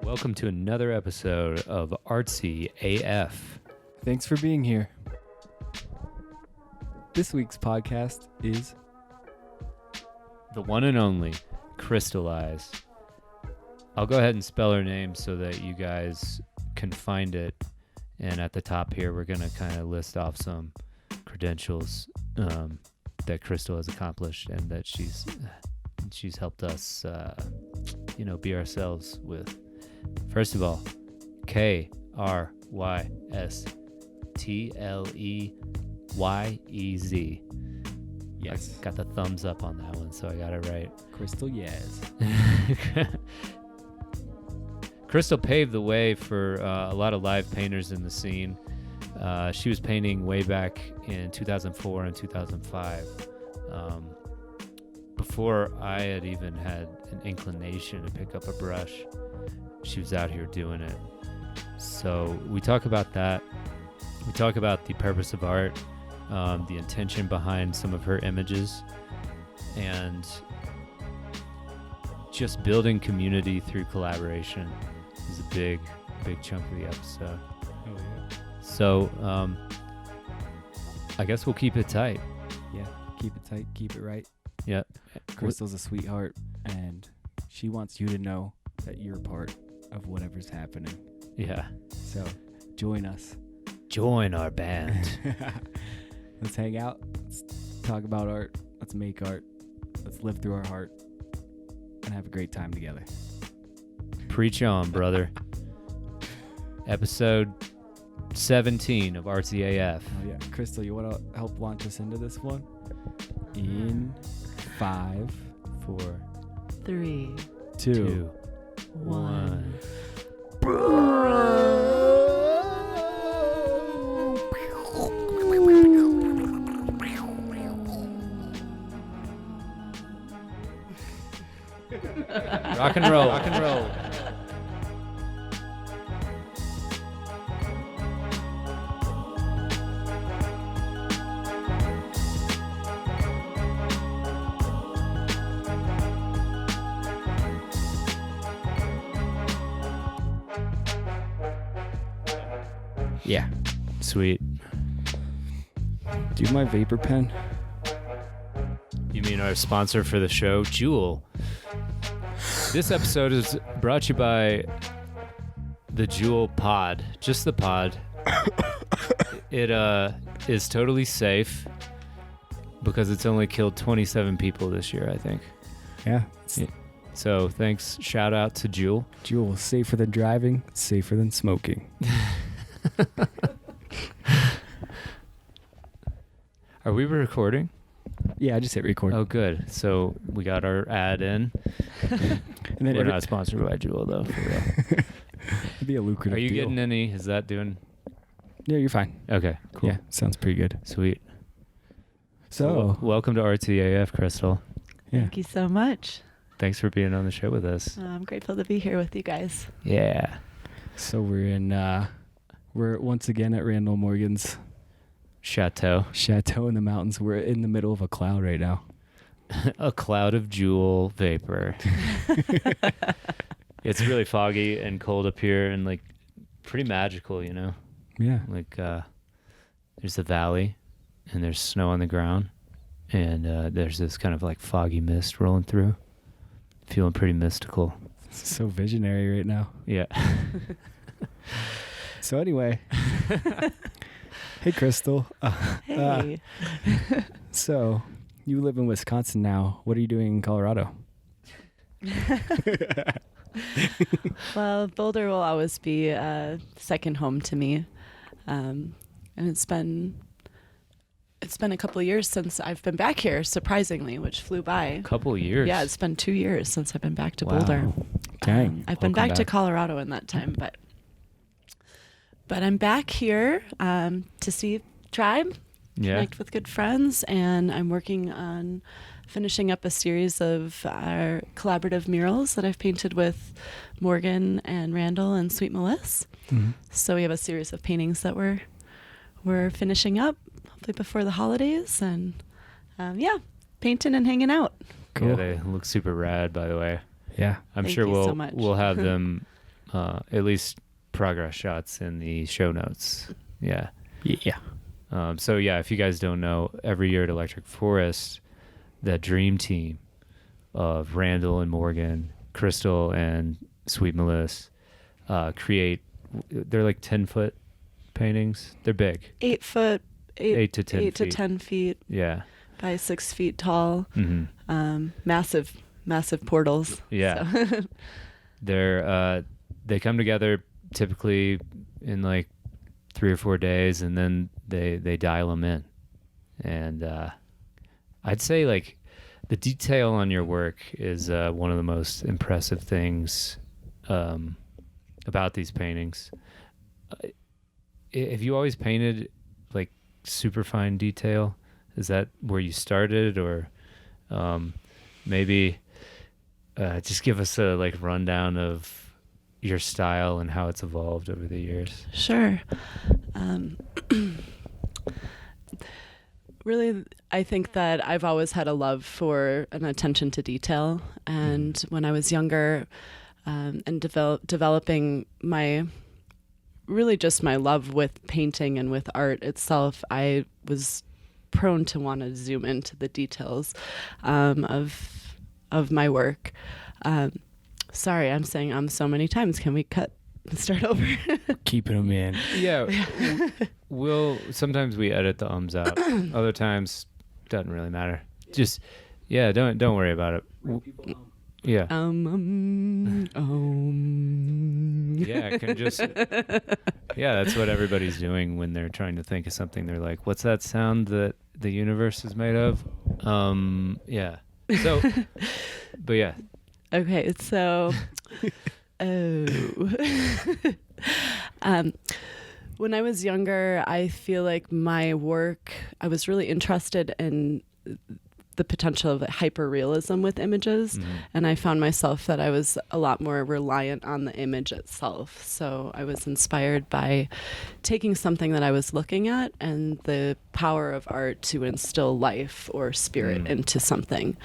Welcome to another episode of Artsy AF. Thanks for being here. This week's podcast is The one and only Krystleyez. I'll go ahead and spell her name so that you guys can find it. And at the top here, we're going to kind of list off some credentials that Krystal has accomplished and that she's helped us, be ourselves with. First of all, Krystleyez. Yes. I got the thumbs up on that one, so I got it right. Krystleyez. Krystal paved the way for a lot of live painters in the scene. She was painting way back in 2004 and 2005. Before I had even had an inclination to pick up a brush, she was out here doing it. So we talk about that. We talk about the purpose of art, the intention behind some of her images, and just building community through collaboration is a big chunk of the episode. Oh, yeah. So I guess we'll keep it tight. Yeah, keep it tight, keep it right. Yep. Krystal's a sweetheart, and she wants you to know that you're part of whatever's happening. Yeah. So join us. Join our band. Let's hang out. Let's talk about art. Let's make art. Let's live through our heart and have a great time together. Preach on, brother. Episode 17 of Artsy AF. Oh, yeah. Krystal, you want to help launch us into this one? In 5, 4, 3, 2, 1. Rock and roll. Rock and roll. Yeah. Sweet. Do you have my vapor pen? You mean our sponsor for the show, Juul? This episode is brought to you by the Juul pod. Just the pod. It is totally safe because it's only killed 27 people this year, I think. Yeah. So thanks. Shout out to Juul. Juul, safer than driving, safer than smoking. Are we recording? Yeah, I just hit record. Oh, good. So we got our ad in. And then We're not sponsored by Juul, though, for real. It'd be a lucrative Are you deal. getting any? Is that doing? Yeah, you're fine. Okay, cool. Yeah, sounds pretty good. Sweet. So, welcome to RTAF, Krystal. yeah. Thank you so much. Thanks for being on the show with us. I'm grateful to be here with you guys. Yeah. So we're once again at Randall Morgan's Chateau. chateau in the mountains. We're in the middle of a cloud right now. A cloud of Juul vapor. It's really foggy and cold up here and like pretty magical, you know? Yeah. Like there's the valley and there's snow on the ground and there's this kind of like foggy mist rolling through. Feeling pretty mystical. So visionary right now. Yeah. So anyway. Hey, Krystal. Hey. So you live in Wisconsin now. What are you doing in Colorado? Well, Boulder will always be a second home to me. And it's been a couple of years since I've been back here, surprisingly, which flew by. Couple years. Yeah, it's been 2 years since I've been back to Wow. Boulder. Dang. I've been Welcome back to Colorado in that time, but I'm back here to see Tribe, Yeah. connect with good friends, and I'm working on finishing up a series of our collaborative murals that I've painted with Morgan and Randall and Sweet Melissa. Mhm. So we have a series of paintings that we're finishing up, hopefully before the holidays, and painting and hanging out. Cool. Yeah, they look super rad, by the way. Yeah. I'm Thank sure you we'll so much. we'll have them at least progress shots in the show notes. Yeah. Yeah. So yeah, if you guys don't know, every year at Electric Forest, the dream team of Randall and Morgan, Crystal and Sweet Melissa create. They're like 10-foot paintings. They're big. 8 foot, 8 to 10 8 feet. to 10 feet Yeah. by 6 feet tall. Mm-hmm. Massive portals. Yeah. So. They come together typically in like 3 or 4 days, and then they dial them in. And I'd say like the detail on your work is one of the most impressive things about these paintings. Have you always painted like super fine detail? Is that where you started, or maybe just give us a like rundown of your style and how it's evolved over the years? Sure. Really, I think that I've always had a love for an attention to detail. And when I was younger and developing my love with painting and with art itself, I was prone to want to zoom into the details of my work. Sorry, I'm saying so many times. Can we cut and start over? Keeping them in. Yeah. Sometimes we edit the ums out. Other times doesn't really matter. Just don't worry about it. Yeah. Yeah, it can just that's what everybody's doing when they're trying to think of something. They're like, what's that sound that the universe is made of? Yeah. So but yeah. Okay, so when I was younger, I feel like my work, I was really interested in the potential of hyper-realism with images, and I found myself that I was a lot more reliant on the image itself. So I was inspired by taking something that I was looking at and the power of art to instill life or spirit into something.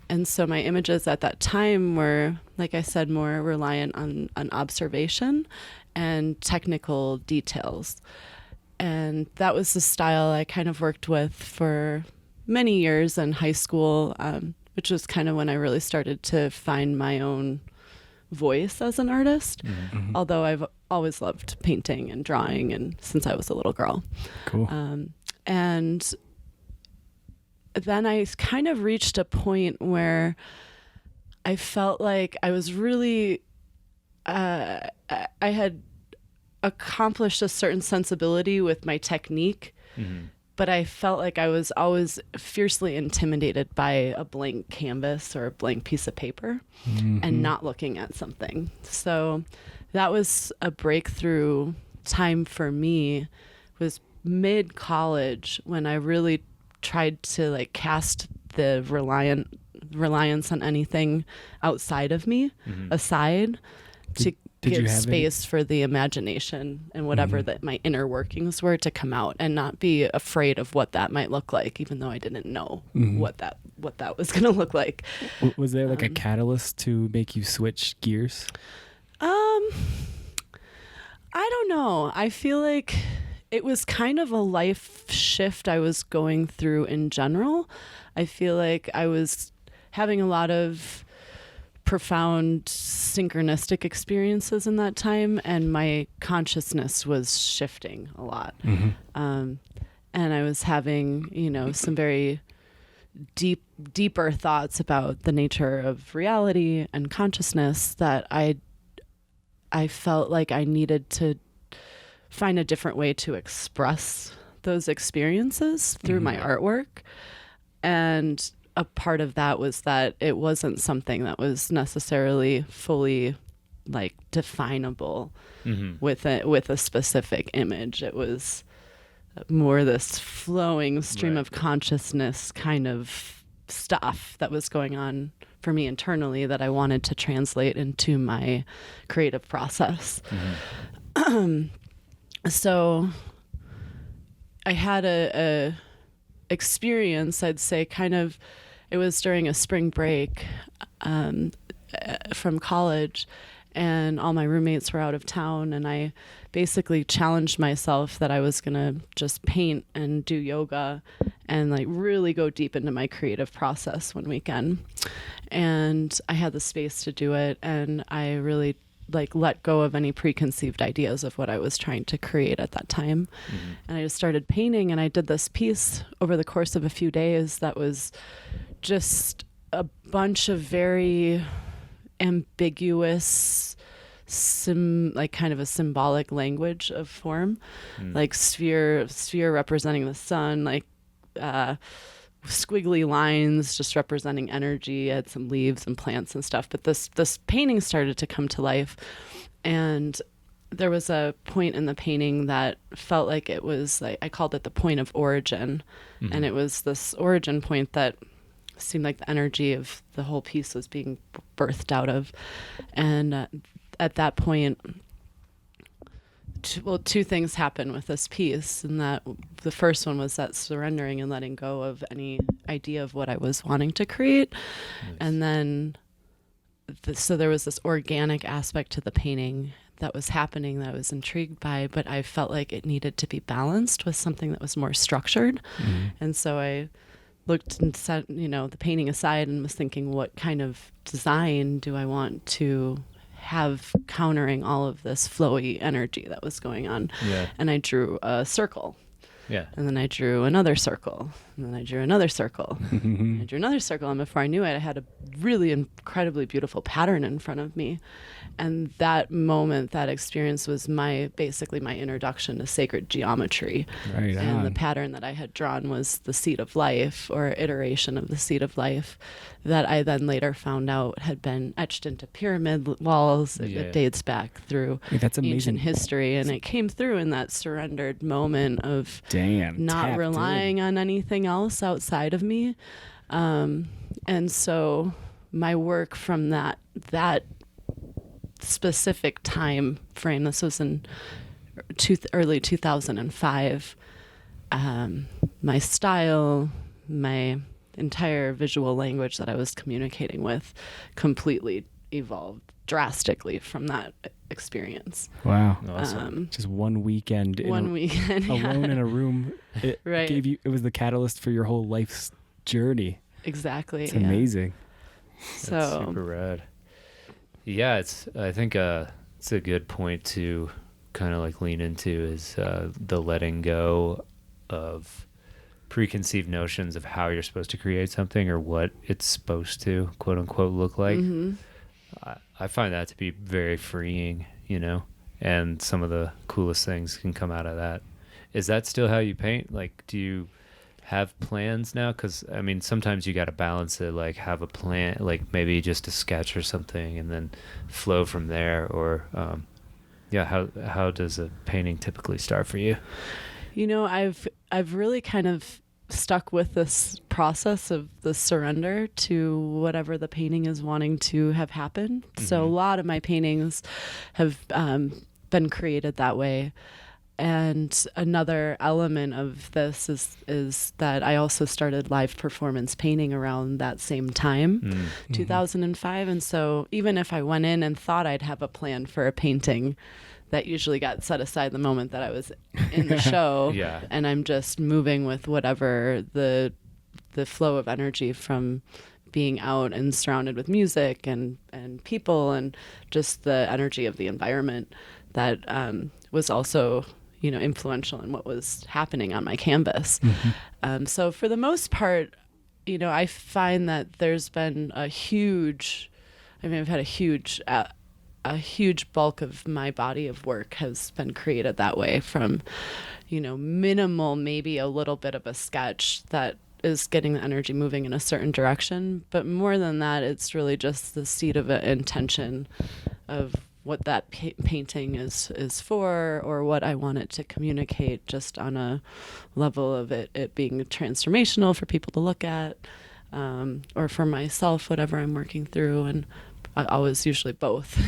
And so my images at that time were, like I said, more reliant on observation and technical details. And that was the style I kind of worked with for many years in high school, which was kind of when I really started to find my own voice as an artist. Although I've always loved painting and drawing, and since I was a little girl. Cool. And then I kind of reached a point where I felt like I was really, I had accomplished a certain sensibility with my technique, but I felt like I was always fiercely intimidated by a blank canvas or a blank piece of paper and not looking at something. So that was a breakthrough time for me, was mid-college, when I really tried to like cast the reliance on anything outside of me aside to give space for the imagination and whatever that my inner workings were to come out, and not be afraid of what that might look like, even though I didn't know what that was going to look like. Was there like a catalyst to make you switch gears? I don't know. I feel like it was kind of a life shift I was going through in general. I feel like I was having a lot of profound synchronistic experiences in that time, and my consciousness was shifting a lot. And I was having, some very deeper thoughts about the nature of reality and consciousness that I felt like I needed to find a different way to express those experiences through my artwork. And a part of that was that it wasn't something that was necessarily fully like definable with a specific image. It was more this flowing stream of consciousness kind of stuff that was going on for me internally that I wanted to translate into my creative process. So I had a experience, I'd say, kind of, it was during a spring break from college, and all my roommates were out of town, and I basically challenged myself that I was going to just paint and do yoga and like really go deep into my creative process one weekend. And I had the space to do it, and I really like let go of any preconceived ideas of what I was trying to create at that time. And I just started painting, and I did this piece over the course of a few days that was just a bunch of very ambiguous like kind of a symbolic language of form, like sphere representing the sun, like squiggly lines just representing energy. I had some leaves and plants and stuff, but this painting started to come to life, and there was a point in the painting that felt like it was like, I called it the point of origin. And it was this origin point that seemed like the energy of the whole piece was being birthed out of. And at that point, two things happened with this piece, and that the first one was that surrendering and letting go of any idea of what I was wanting to create. Nice. And then so there was this organic aspect to the painting that was happening that I was intrigued by, but I felt like it needed to be balanced with something that was more structured. And so I looked and set, the painting aside and was thinking, what kind of design do I want to have countering all of this flowy energy that was going on? And I drew a circle. And then I drew another circle. And then I drew another circle. I drew another circle. And before I knew it, I had a really incredibly beautiful pattern in front of me. And that moment, that experience was basically my introduction to sacred geometry. Right and on. The pattern that I had drawn was the seed of life, or iteration of the seed of life, that I then later found out had been etched into pyramid walls. It dates back through that's amazing. Ancient history, and it came through in that surrendered moment of not relying on anything else outside of me. And so my work from that specific time frame, this was in early 2005, my style, my entire visual language that I was communicating with completely evolved drastically from that experience. Wow. Awesome. Just one weekend alone in a room, it gave you, it was the catalyst for your whole life's journey. Exactly. It's amazing. So that's super rad. Yeah, I think it's a good point to kind of like lean into is the letting go of preconceived notions of how you're supposed to create something or what it's supposed to quote unquote look like. I find that to be very freeing, and some of the coolest things can come out of that. Is that still how you paint? Like, do you have plans now? Because I mean, sometimes you got to balance it, like have a plan, like maybe just a sketch or something and then flow from there, or how does a painting typically start for you? I've really kind of stuck with this process of the surrender to whatever the painting is wanting to have happen. So a lot of my paintings have been created that way. And another element of this is that I also started live performance painting around that same time, 2005. And so even if I went in and thought I'd have a plan for a painting, that usually got set aside the moment that I was in the show. And I'm just moving with whatever the flow of energy from being out and surrounded with music and people and just the energy of the environment that was also influential in what was happening on my canvas. So for the most part, I find that there's been I've had a huge bulk of my body of work has been created that way, from, minimal, maybe a little bit of a sketch that is getting the energy moving in a certain direction. But more than that, it's really just the seed of an intention of what that painting is for, or what I want it to communicate, just on a level of it being transformational for people to look at, or for myself, whatever I'm working through. And always usually both,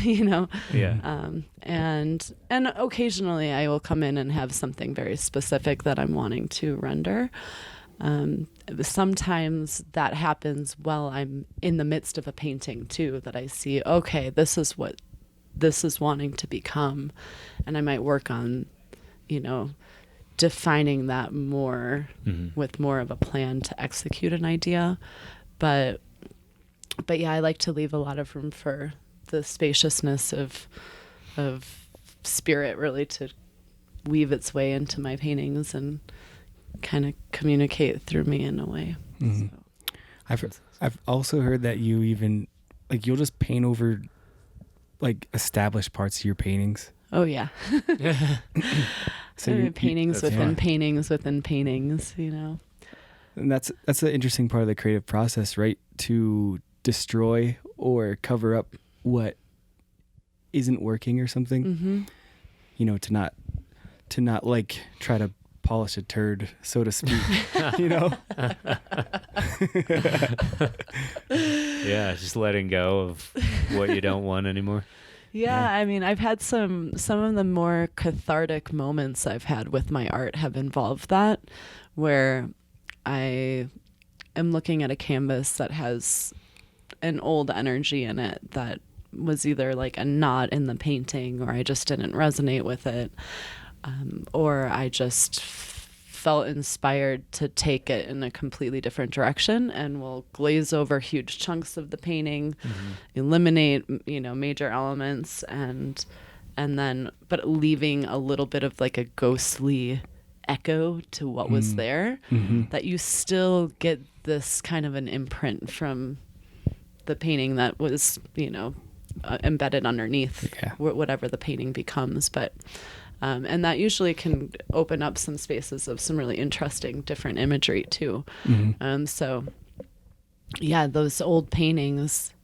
and occasionally I will come in and have something very specific that I'm wanting to render. Sometimes that happens while I'm in the midst of a painting too, that I see, okay, this is what this is wanting to become. And I might work on, defining that more with more of a plan to execute an idea. But yeah, I like to leave a lot of room for the spaciousness of spirit really to weave its way into my paintings and kind of communicate through me in a way. So. I've also heard that you even like you'll just paint over like established parts of your paintings. Oh yeah. So paintings within paintings within paintings, And that's the interesting part of the creative process, right? To destroy or cover up what isn't working or something. To not like try to polish a turd, so to speak. Yeah, just letting go of what you don't want anymore. Yeah, I mean, I've had some of the more cathartic moments I've had with my art have involved that, where I am looking at a canvas that has an old energy in it that was either like a knot in the painting, or I just didn't resonate with it, or I just felt inspired to take it in a completely different direction, and will glaze over huge chunks of the painting, eliminate major elements, and then but leaving a little bit of like a ghostly echo to what was there, that you still get this kind of an imprint from the painting that was embedded underneath whatever the painting becomes. But and that usually can open up some spaces of some really interesting different imagery too. So yeah, those old paintings,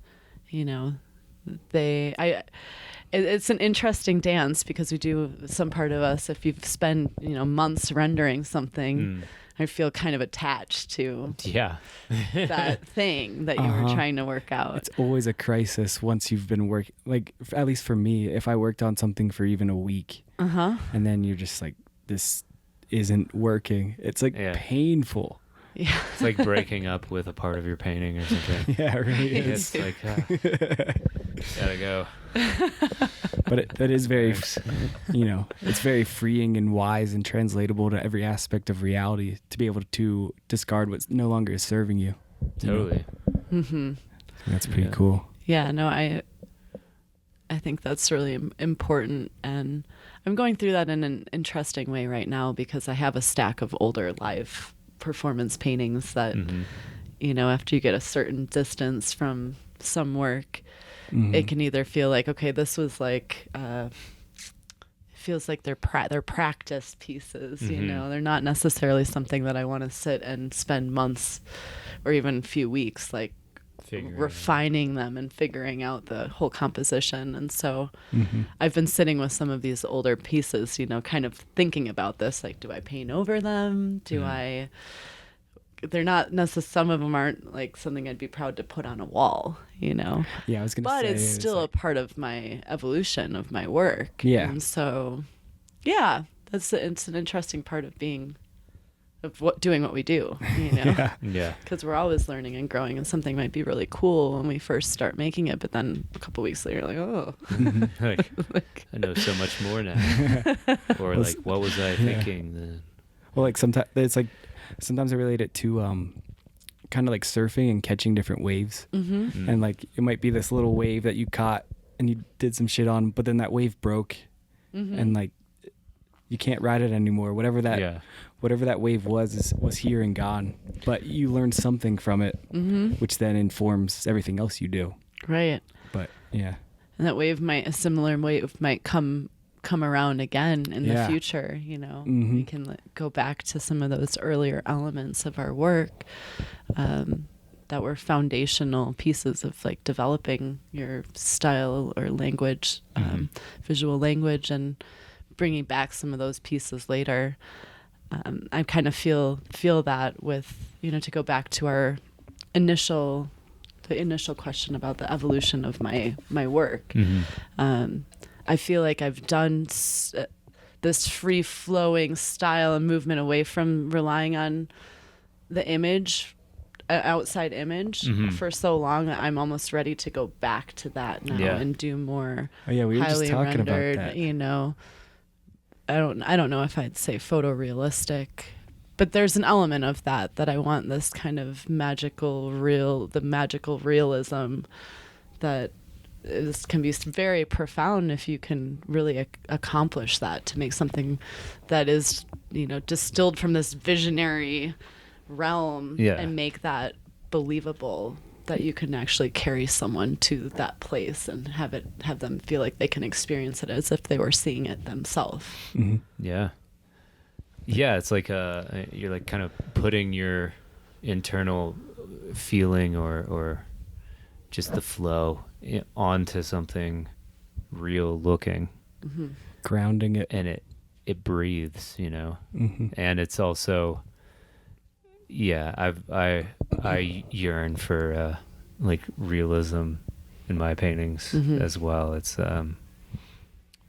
it's an interesting dance, because we do, some part of us, if you've spent months rendering something, I feel kind of attached to that thing that you were trying to work out. It's always a crisis once you've been working, like at least for me, if I worked on something for even a week and then you're just like, this isn't working, it's like painful. Yeah. It's like breaking up with a part of your painting or something. Yeah, it really is. It's like, gotta go. But that is very, it's very freeing and wise and translatable to every aspect of reality, to be able to discard what no longer is serving you. Totally. That's pretty cool. Yeah, no, I think that's really important, and I'm going through that in an interesting way right now, because I have a stack of older live performance paintings that, after you get a certain distance from some work, it can either feel like, okay, this was like, feels like they're practice pieces, they're not necessarily something that I want to sit and spend months or even a few weeks like refining them and figuring out the whole composition. And so I've been sitting with some of these older pieces, kind of thinking about this, like, do I paint over them? They're not necessarily, some of them aren't like something I'd be proud to put on a wall, Yeah, I was going to say. But it's still a part of my evolution of my work. Yeah. And so, yeah, it's an interesting part of doing what we do, Yeah. Because we're always learning and growing, and something might be really cool when we first start making it, but then a couple weeks later, you're like, oh. Like, I know so much more now. Or like, what was I thinking then? Well, like sometimes I relate it to kind of like surfing and catching different waves. And like it might be this little wave that you caught and you did some shit on, but then that wave broke and like you can't ride it anymore. Whatever that wave was here and gone, but you learned something from it, which then informs everything else you do. Right. But yeah. And that a similar wave might come around again in the future, we can go back to some of those earlier elements of our work that were foundational pieces of like developing your style or language, visual language, and bringing back some of those pieces later. I kind of feel that with, to go back to the initial question about the evolution of my work. I feel like I've done this free-flowing style and movement away from relying on the image an outside image for so long. I'm almost ready to go back to that now and do more. Oh yeah, we were highly just talking rendered, about that. you know, I don't know if I'd say photorealistic, but there's an element of that I want this kind of magical realism that can be very profound if you can really accomplish that, to make something that is, you know, distilled from this visionary realm and make that believable, that you can actually carry someone to that place and have them feel like they can experience it as if they were seeing it themselves. Mm-hmm. Yeah, it's like you're like kind of putting your internal feeling or just the flow onto something real looking, grounding it, and it breathes, you know. And it's also, I yearn for like realism in my paintings as well. It's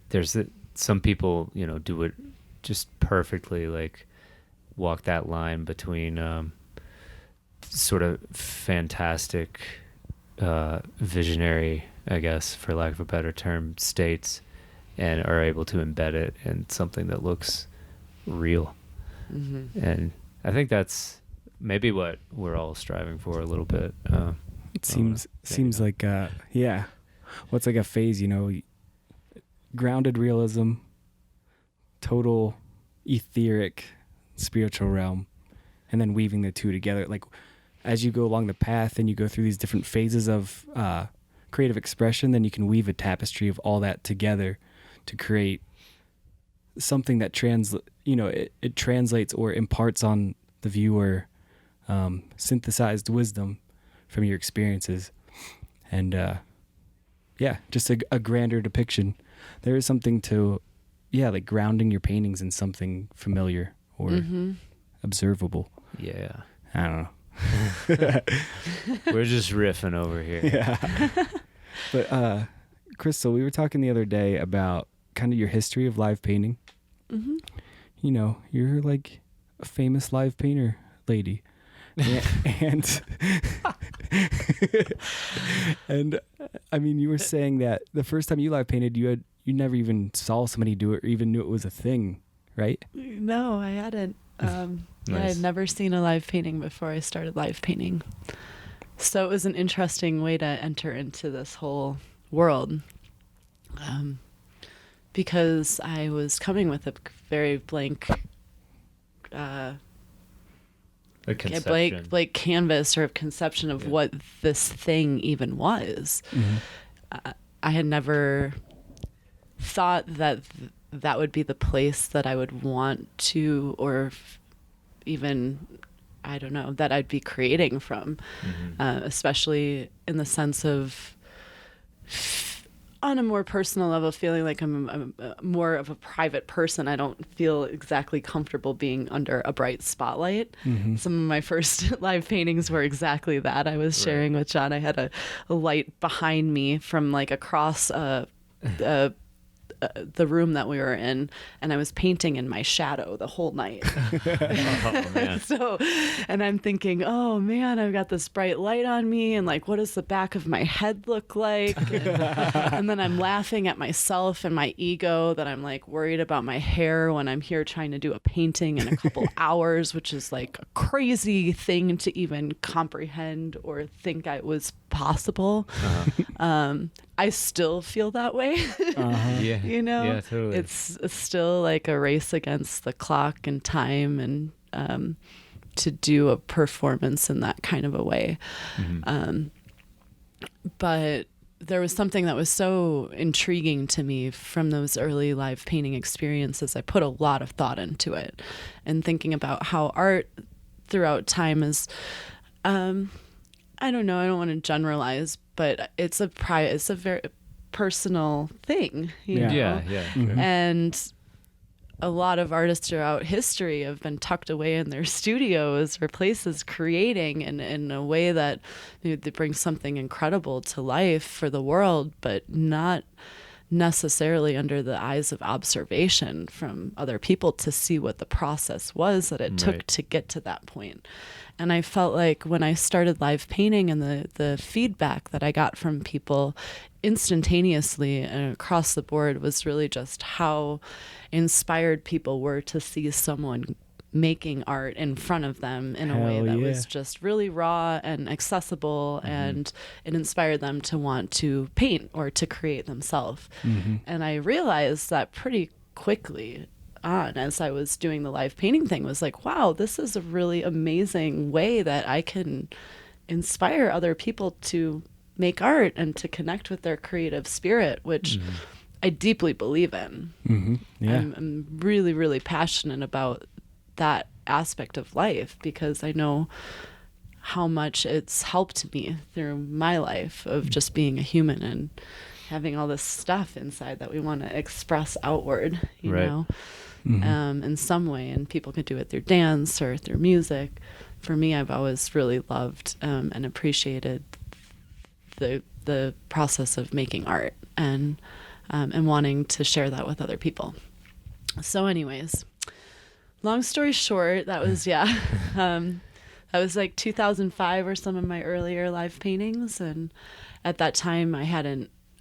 there's some people, you know, do it just perfectly, like walk that line between sort of fantastic visionary, I guess, for lack of a better term, states, and are able to embed it in something that looks real. And I think that's maybe what we're all striving for a little bit. It seems like what's like a phase, you know, grounded realism, total etheric spiritual realm, and then weaving the two together. Like as you go along the path and you go through these different phases of creative expression, then you can weave a tapestry of all that together to create something that it translates or imparts on the viewer synthesized wisdom from your experiences, and just a grander depiction. There is something to like grounding your paintings in something familiar or observable. Yeah, I don't know. We're just riffing over here. Yeah. But Crystal, we were talking the other day about kind of your history of live painting. You know, you're like a famous live painter lady. And and I mean, you were saying that the first time you live painted, you never even saw somebody do it or even knew it was a thing, right? No, I hadn't. Nice. I had never seen a live painting before I started live painting. So it was an interesting way to enter into this whole world. Because I was coming with a very blank A conception. blank canvas or conception of what this thing even was. I had never thought that that would be the place that I would want to, or even, I don't know, that I'd be creating from, especially in the sense of, on a more personal level, feeling like I'm more of a private person. I don't feel exactly comfortable being under a bright spotlight. Some of my first live paintings were exactly that. I was sharing with John, I had a light behind me from like across the room that we were in, and I was painting in my shadow the whole night. Oh, man. So, and I'm thinking, oh man, I've got this bright light on me, and like, what does the back of my head look like? And then I'm laughing at myself and my ego that I'm like worried about my hair when I'm here trying to do a painting in a couple hours, which is like a crazy thing to even comprehend or think I was possible. I still feel that way. Yeah. You know, yeah, totally. it's still like a race against the clock and time, and to do a performance in that kind of a way. But there was something that was so intriguing to me from those early live painting experiences. I put a lot of thought into it, and thinking about how art throughout time is, I don't know, I don't want to generalize, but it's a very personal thing, you know? Yeah. Sure. And a lot of artists throughout history have been tucked away in their studios or places creating in a way that they bring something incredible to life for the world, but not necessarily under the eyes of observation from other people to see what the process was that it took to get to that point. And I felt like when I started live painting and the feedback that I got from people instantaneously and across the board was really just how inspired people were to see someone making art in front of them in a way that was just really raw and accessible, and it inspired them to want to paint or to create themselves. And I realized that pretty quickly on as I was doing the live painting thing, was like, wow, this is a really amazing way that I can inspire other people to make art and to connect with their creative spirit, which I deeply believe in. I'm really, really passionate about that aspect of life because I know how much it's helped me through my life of just being a human and having all this stuff inside that we want to express outward, you know, in some way. And people can do it through dance or through music. For me, I've always really loved and appreciated the process of making art and wanting to share that with other people. So anyways, long story short, that was, that was like 2005 or some of my earlier live paintings. And at that time I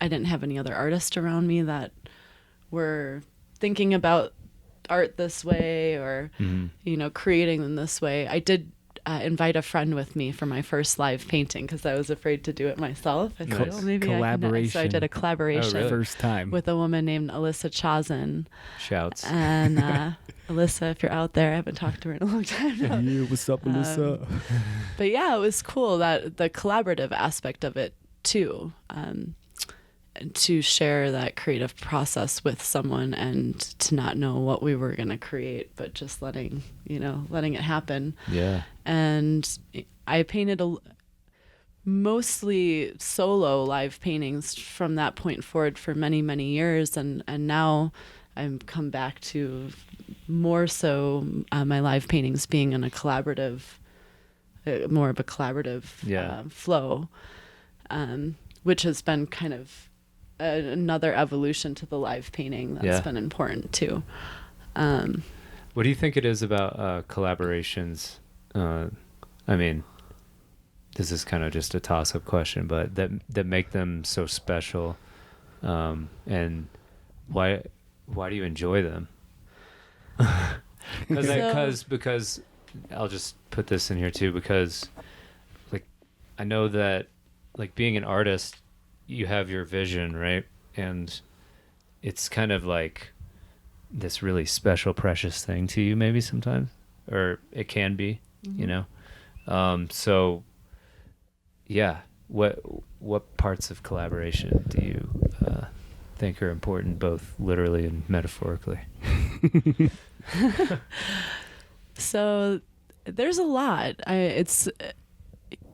didn't have any other artists around me that were thinking about art this way or, you know, creating them this way. I did invite a friend with me for my first live painting because I was afraid to do it myself. I thought, well, maybe collaboration. So I did a collaboration First time with a woman named Alyssa Chazin. Shouts. And Alyssa, if you're out there, I haven't talked to her in a long time now. Yeah, what's up, Alyssa? But yeah, it was cool that the collaborative aspect of it too. To share that creative process with someone and to not know what we were going to create, but just letting it happen. Yeah. And I painted mostly solo live paintings from that point forward for many, many years. And now I've come back to more so my live paintings being in a collaborative, more of a collaborative flow, which has been kind of another evolution to the live painting that's been important too. What do you think it is about collaborations? I mean, this is kind of just a toss-up question, but that make them so special, and why do you enjoy them? Because I'll just put this in here too, because like I know that like being an artist, you have your vision, right? And it's kind of like this really special, precious thing to you maybe sometimes, or it can be, you know? So yeah, what parts of collaboration do you think are important, both literally and metaphorically? So there's a lot.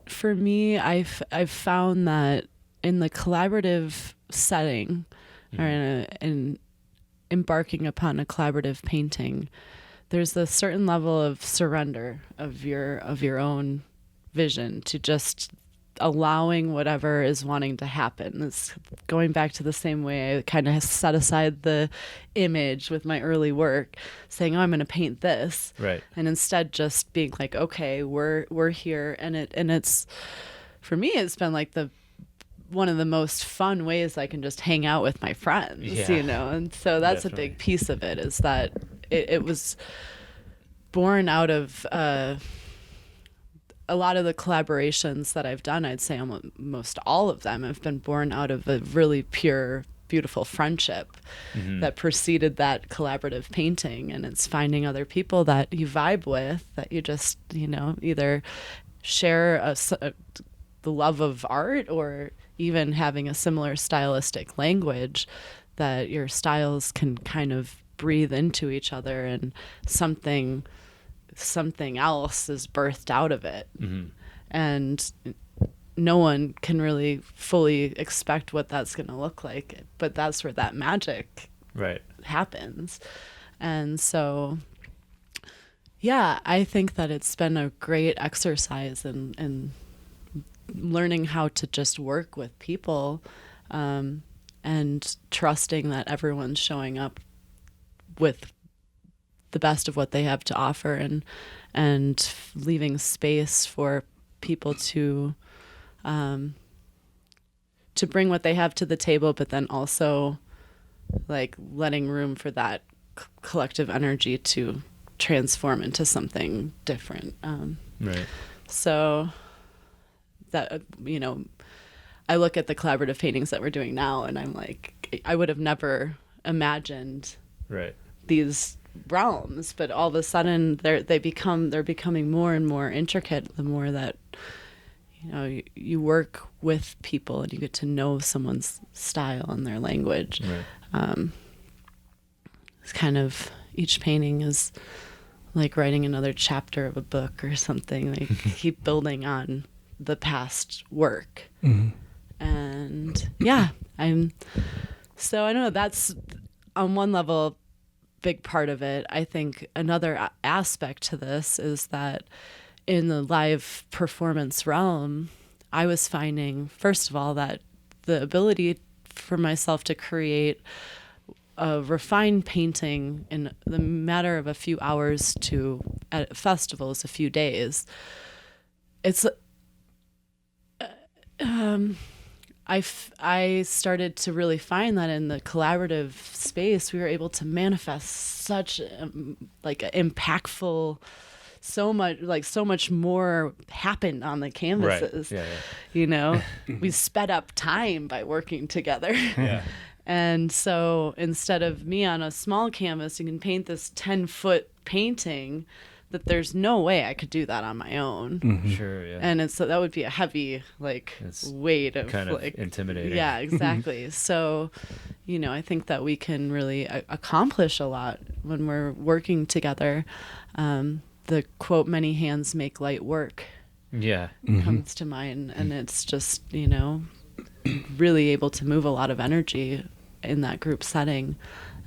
For me, I've found that in the collaborative setting, or in embarking upon a collaborative painting, there's a certain level of surrender of your own vision to just allowing whatever is wanting to happen. It's going back to the same way I kind of set aside the image with my early work, saying, "Oh, I'm going to paint this," right? And instead just being like, "Okay, we're here," and it's for me, it's been like one of the most fun ways I can just hang out with my friends, you know? And so that's definitely a big piece of it, is that it was born out of a lot of the collaborations that I've done. I'd say almost all of them have been born out of a really pure, beautiful friendship that preceded that collaborative painting. And it's finding other people that you vibe with, that you just, you know, either share the love of art, or even having a similar stylistic language, that your styles can kind of breathe into each other, and something else is birthed out of it. And no one can really fully expect what that's going to look like, but that's where that magic happens. And so yeah, I think that it's been a great exercise in learning how to just work with people, and and trusting that everyone's showing up with the best of what they have to offer, and leaving space for people to bring what they have to the table, but then also like letting room for that collective energy to transform into something different. Right. So that, I look at the collaborative paintings that we're doing now, and I'm like, I would have never imagined Right. these realms, but all of a sudden they're becoming more and more intricate the more that you work with people and you get to know someone's style and their language. Right. It's kind of, each painting is like writing another chapter of a book or something. They keep building on the past work. And yeah, I don't know, that's on one level big part of it. I think another aspect to this is that in the live performance realm, I was finding, first of all, that the ability for myself to create a refined painting in the matter of a few hours to, at festivals, a few days, it's I started to really find that in the collaborative space, we were able to manifest such like impactful, so much more happened on the canvases. Right. Yeah. We sped up time by working together. Yeah. And so instead of me on a small canvas, you can paint this 10-foot painting that there's no way I could do that on my own. Sure. Yeah. And so that would be a heavy weight of kind of intimidating. Yeah, exactly. So, I think that we can really accomplish a lot when we're working together. The quote, "Many hands make light work," Yeah. comes to mind, and it's just, really able to move a lot of energy in that group setting,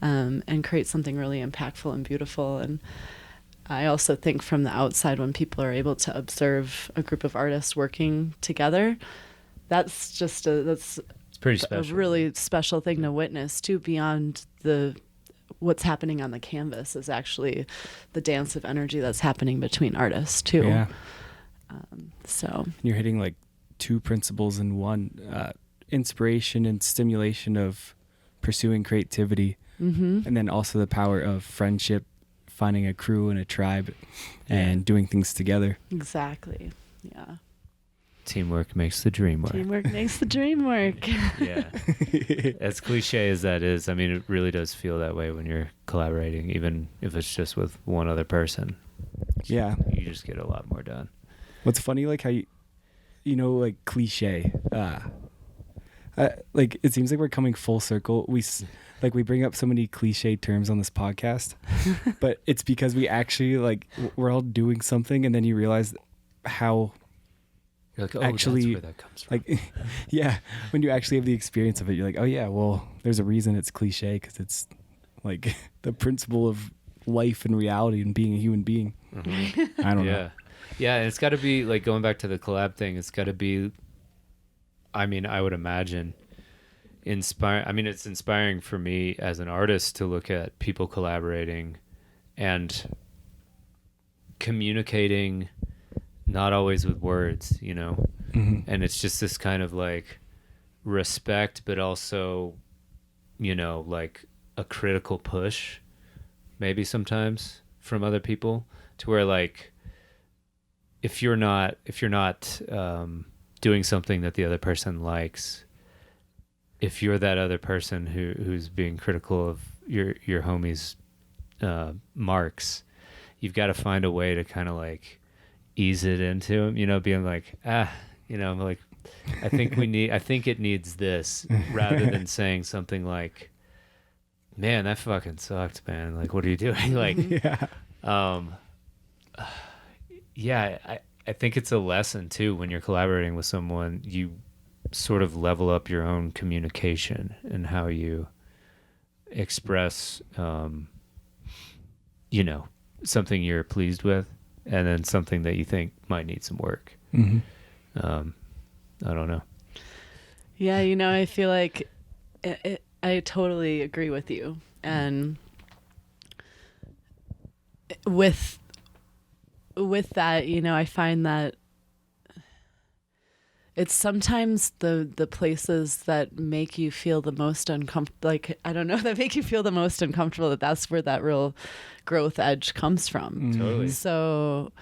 and create something really impactful and beautiful. And I also think from the outside, when people are able to observe a group of artists working together, that's It's pretty special. a really special thing to witness too. Beyond what's happening on the canvas is actually the dance of energy that's happening between artists too. Yeah. So You're hitting like two principles in one, inspiration and stimulation of pursuing creativity, and then also the power of friendship, finding a crew and a tribe, and doing things together. exactly. Yeah. Teamwork makes the dream work. Teamwork makes the dream work. Yeah. As cliche as that is, I mean, it really does feel that way when you're collaborating, even if it's just with one other person. Yeah. You just get a lot more done. What's funny, like how like cliche, like it seems like we're coming full circle. We bring up so many cliche terms on this podcast, but it's because we actually we're all doing something, and then you realize how You're like, oh, actually, that's where that comes from. yeah, when you actually have the experience of it, you're like, oh yeah, well, there's a reason it's cliche, because it's like the principle of life and reality and being a human being. I don't know. Yeah, and it's got to be, like, going back to the collab thing, it's got to be, I mean, I would imagine, it's inspiring for me as an artist to look at people collaborating and communicating, not always with words, and it's just this kind of like respect, but also, like a critical push maybe sometimes from other people, to where like, if you're not doing something that the other person likes, if you're that other person who's being critical of your homie's marks, you've got to find a way to kind of like ease it into him, being like, like, I think it needs this, rather than saying something like, man, that fucking sucked, man. Like, what are you doing? Like, I think it's a lesson too, when you're collaborating with someone, you sort of level up your own communication and how you express, something you're pleased with, and then something that you think might need some work. Mm-hmm. I don't know. Yeah, I feel like I totally agree with you. And with that, I find that it's sometimes the places that make you feel the most uncomfortable, like, I don't know, that make you feel the most uncomfortable, that's where that real growth edge comes from. Totally. So,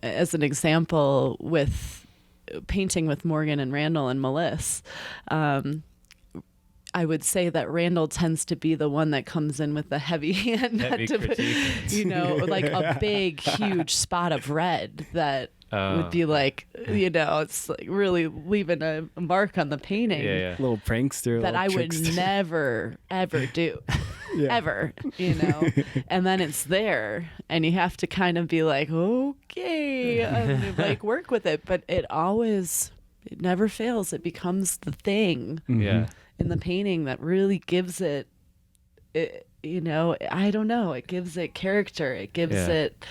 as an example, with painting with Morgan and Randall and Melissa, I would say that Randall tends to be the one that comes in with the heavy hand, like a big, huge spot of red that would be like, it's like really leaving a mark on the painting. Yeah. Little prankster. That I would never, ever do. Ever, and then it's there and you have to kind of be like, okay, like work with it. But it never fails. It becomes the thing in the painting that really gives it, I don't know, it gives it character. It gives it,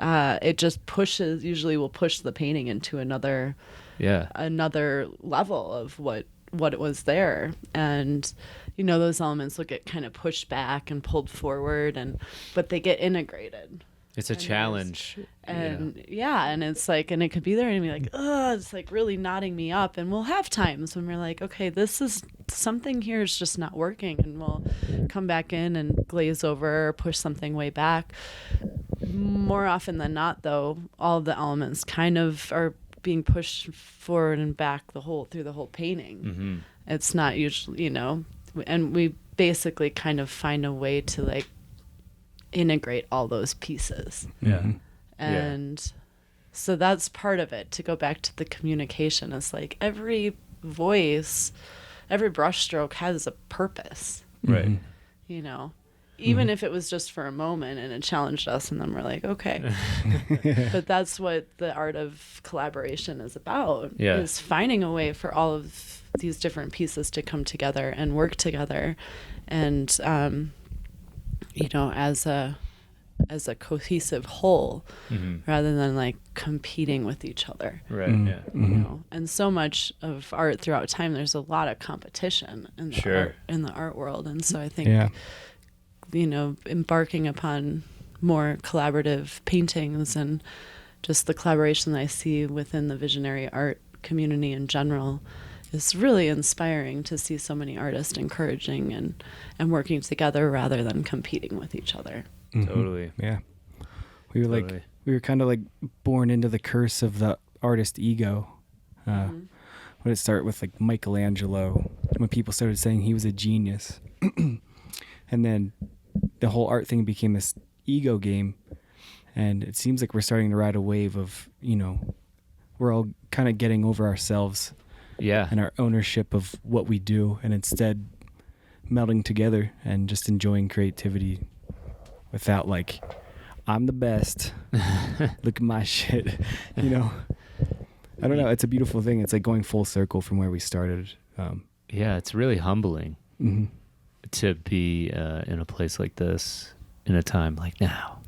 it just usually will push the painting into another level of what it was there. And those elements will get kind of pushed back and pulled forward, but they get integrated. It's a challenge. And and it's like, and it could be there and be like, it's like really knotting me up. And we'll have times when we're like, okay, this is something here is just not working, and we'll come back in and glaze over or push something way back. More often than not, though, all of the elements kind of are being pushed forward and back through the whole painting. Mm-hmm. It's not usually, and we basically kind of find a way to like integrate all those pieces. And so that's part of it. To go back to the communication, it's like every voice, every brushstroke has a purpose, right? Even if it was just for a moment and it challenged us, and then we're like, okay. But that's what the art of collaboration is about, is finding a way for all of these different pieces to come together and work together. And, as a cohesive whole, rather than like competing with each other. Right. And so much of art throughout time, there's a lot of competition in the art world. And so I think, embarking upon more collaborative paintings and just the collaboration that I see within the visionary art community in general is really inspiring, to see so many artists encouraging and working together rather than competing with each other. Totally. Yeah. We were kind of like born into the curse of the artist ego. When it started with like Michelangelo, when people started saying he was a genius. And then the whole art thing became this ego game. And it seems like we're starting to ride a wave of, we're all kind of getting over ourselves. And our ownership of what we do, and instead melding together and just enjoying creativity without like, I'm the best. Look at my shit. I don't know. It's a beautiful thing. It's like going full circle from where we started. It's really humbling to be in a place like this in a time like now.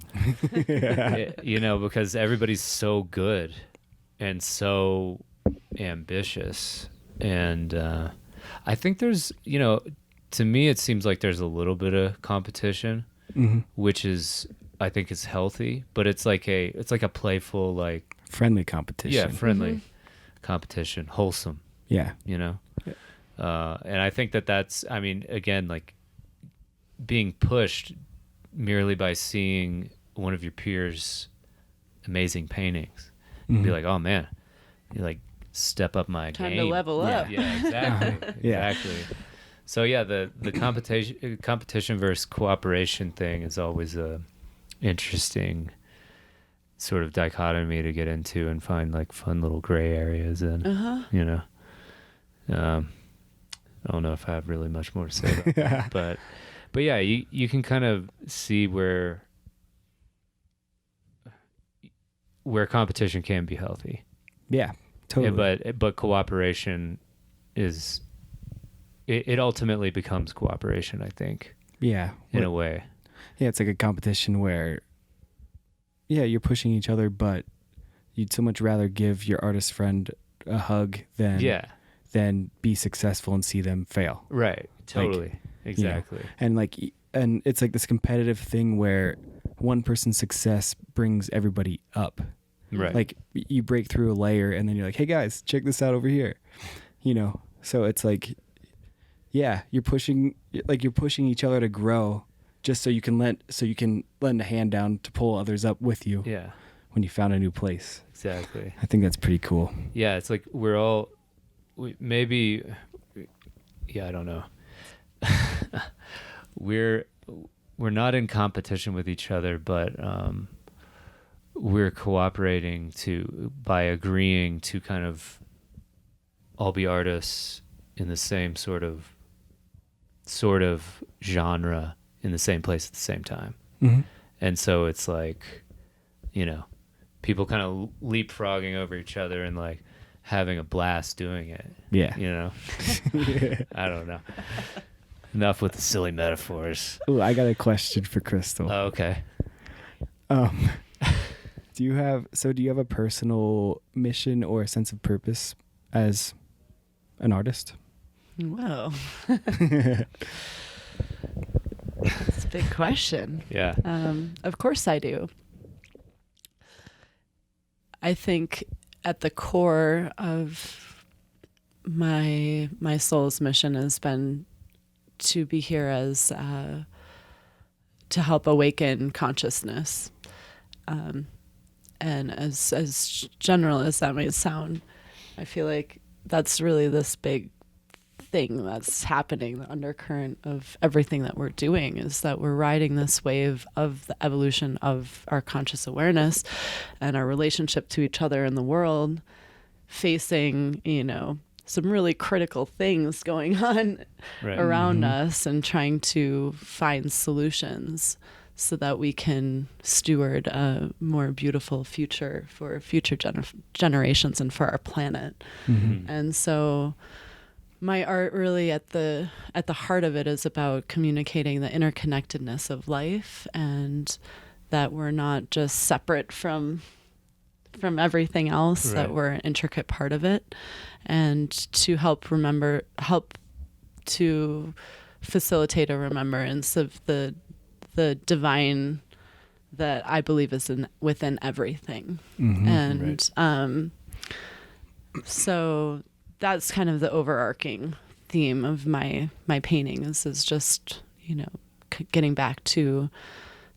Because everybody's so good and so ambitious. And I think there's, to me, it seems like there's a little bit of competition, which is, I think it's healthy, but it's like a playful, like friendly competition. Yeah, friendly competition, wholesome. Yeah. And I think that's, I mean, again, like being pushed merely by seeing one of your peers' amazing paintings, be like, oh man, you like step up my time game. to level up. Yeah, exactly. Exactly. So yeah, the competition versus cooperation thing is always a interesting sort of dichotomy to get into and find like fun little gray areas in. I don't know if I have really much more to say about that, but yeah, you can kind of see where competition can be healthy. Yeah, totally. Yeah, but cooperation is it ultimately becomes cooperation, I think. Yeah, in a way. Yeah, it's like a competition where you're pushing each other, but you'd so much rather give your artist friend a hug than than be successful and see them fail. Right. Totally. Exactly. You know, and it's like this competitive thing where one person's success brings everybody up. Right. Like you break through a layer and then you're like, hey guys, check this out over here. You know, so it's like, yeah, you're pushing each other to grow just so you can lend a hand down to pull others up with you. Yeah. When you found a new place. Exactly. I think that's pretty cool. Yeah. It's like I don't know. We're not in competition with each other, but we're cooperating by agreeing to kind of all be artists in the same sort of genre in the same place at the same time. Mm-hmm. And so it's like, you know, people kind of leapfrogging over each other and like having a blast doing it. Yeah. You know? I don't know. Enough with the silly metaphors. Ooh, I got a question for Crystal. Oh, okay. Do you have a personal mission or a sense of purpose as an artist? Whoa. That's a big question. Yeah. Of course I do. I think at the core of my soul's mission has been to be here as to help awaken consciousness. And as general as that might sound, I feel like that's really this big thing that's happening. The undercurrent of everything that we're doing is that we're riding this wave of the evolution of our conscious awareness and our relationship to each other in the world, facing, you know, some really critical things going on around us and trying to find solutions so that we can steward a more beautiful future for future generations and for our planet. Mm-hmm. And so my art really at the heart of it is about communicating the interconnectedness of life and that we're not just separate from everything else, that we're an intricate part of it, and to help to facilitate a remembrance of the divine that I believe is within everything. Mm-hmm. And so that's kind of the overarching theme of my painting is just, you know, getting back to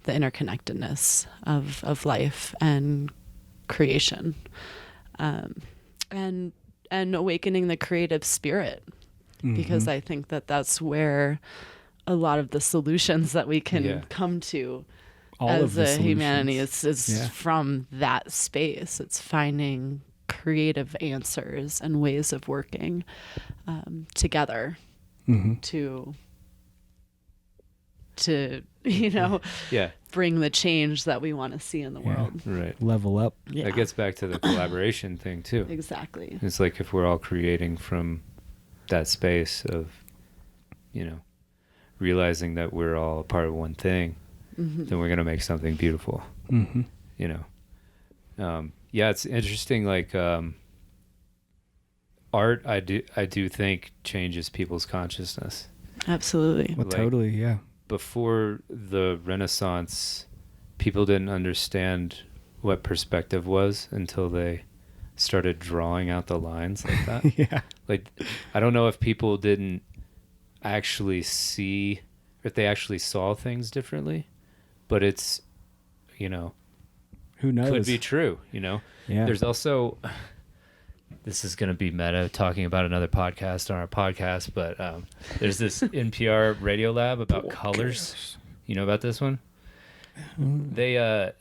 the interconnectedness of life and creation, and awakening the creative spirit, because I think that that's where a lot of the solutions that we can come to as a humanity is from that space. It's finding creative answers and ways of working together to you know bring the change that we want to see in the world. Right. Level up. Yeah. That gets back to the collaboration thing too. Exactly. It's like if we're all creating from that space of, you know, realizing that we're all a part of one thing, then we're going to make something beautiful. Mm-hmm. You know? It's interesting. Like, art, I do think changes people's consciousness. Absolutely. Well, totally. Yeah. Before the Renaissance, people didn't understand what perspective was until they started drawing out the lines like that. Yeah. Like, I don't know if people didn't actually see, if they actually saw things differently, but it's, you know, who knows? Could be true, you know? Yeah. There's also, this is going to be meta talking about another podcast on our podcast, but there's this NPR radio lab about colors. You know about this one? They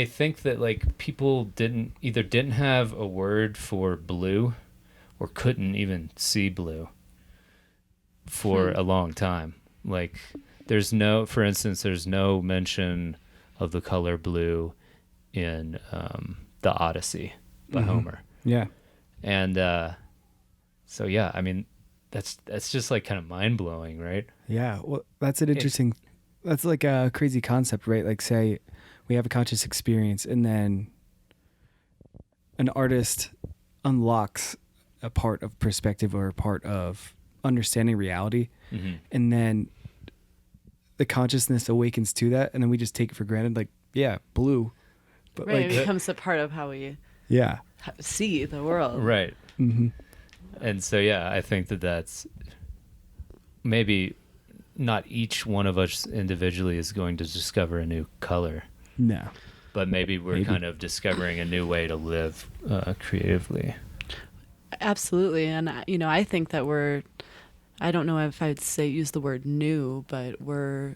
think that like people didn't have a word for blue or couldn't even see blue for a long time. Like for instance, there's no mention of the color blue in the Odyssey by Homer. Yeah. And so yeah, I mean that's just like kind of mind-blowing, right? Yeah. Well, that's an interesting that's like a crazy concept, right? Like say we have a conscious experience and then an artist unlocks a part of perspective or a part of understanding reality. And then the consciousness awakens to that, and then we just take it for granted, like, yeah, blue. But Right, like, it becomes a part of how we yeah. see the world. Right. Mm-hmm. And so, yeah, I think that that's maybe not each one of us individually is going to discover a new color. No. But maybe we're kind of discovering a new way to live creatively. Absolutely. And, I think that I don't know if I'd use the word new, but we're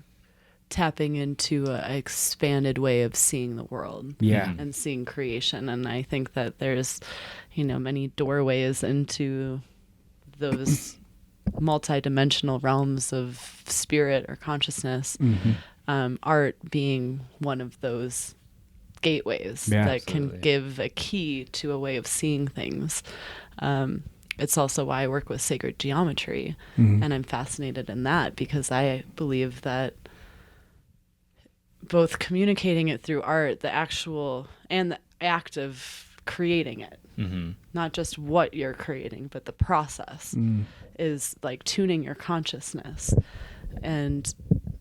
tapping into an expanded way of seeing the world. Yeah. And seeing creation. And I think that there's, many doorways into those multidimensional realms of spirit or consciousness. Art being one of those gateways that Absolutely. can give a key to a way of seeing things. It's also why I work with sacred geometry, and I'm fascinated in that because I believe that both communicating it through art, the actual and the act of creating it, not just what you're creating, but the process is like tuning your consciousness, and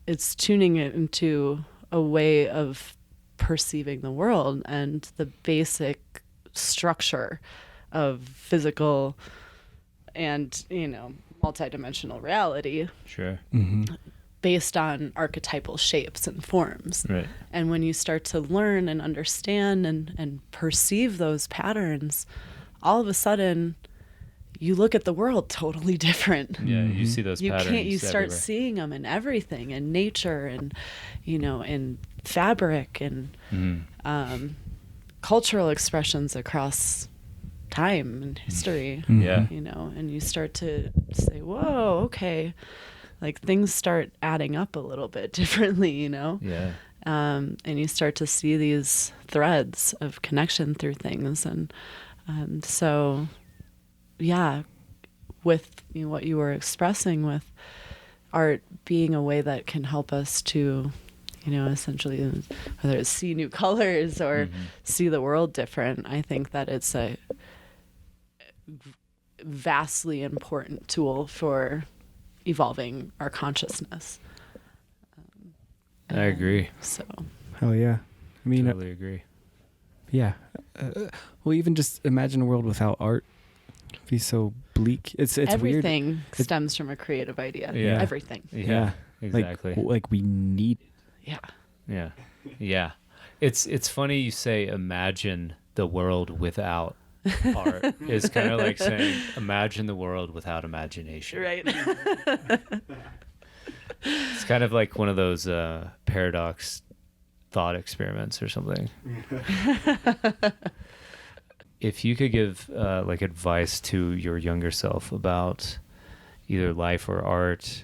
it's tuning it into a way of perceiving the world and the basic structure of physical and, multidimensional reality. Sure. Based on archetypal shapes and forms. Right. And when you start to learn and understand and perceive those patterns, all of a sudden you look at the world totally different. Yeah, you see those patterns You start everywhere. seeing them in everything, in nature and, in fabric and cultural expressions across time and history. Yeah. And you start to say, whoa, okay. Like things start adding up a little bit differently, Yeah. and you start to see these threads of connection through things. And so, yeah, with what you were expressing with art being a way that can help us to, essentially, whether it's see new colors or see the world different, I think that it's a vastly important tool for evolving our consciousness. I agree. So, Hell yeah. I mean, Totally agree. yeah. Well, even just imagine a world without art. It'd be so bleak. It's weird. everything stems from a creative idea. Yeah. Everything. Yeah. Exactly. Like we need. Yeah. Yeah. Yeah. It's funny you say imagine the world without art. It's kind of like saying imagine the world without imagination. Right. It's kind of like one of those paradox thought experiments or something. If you could give like advice to your younger self about either life or art,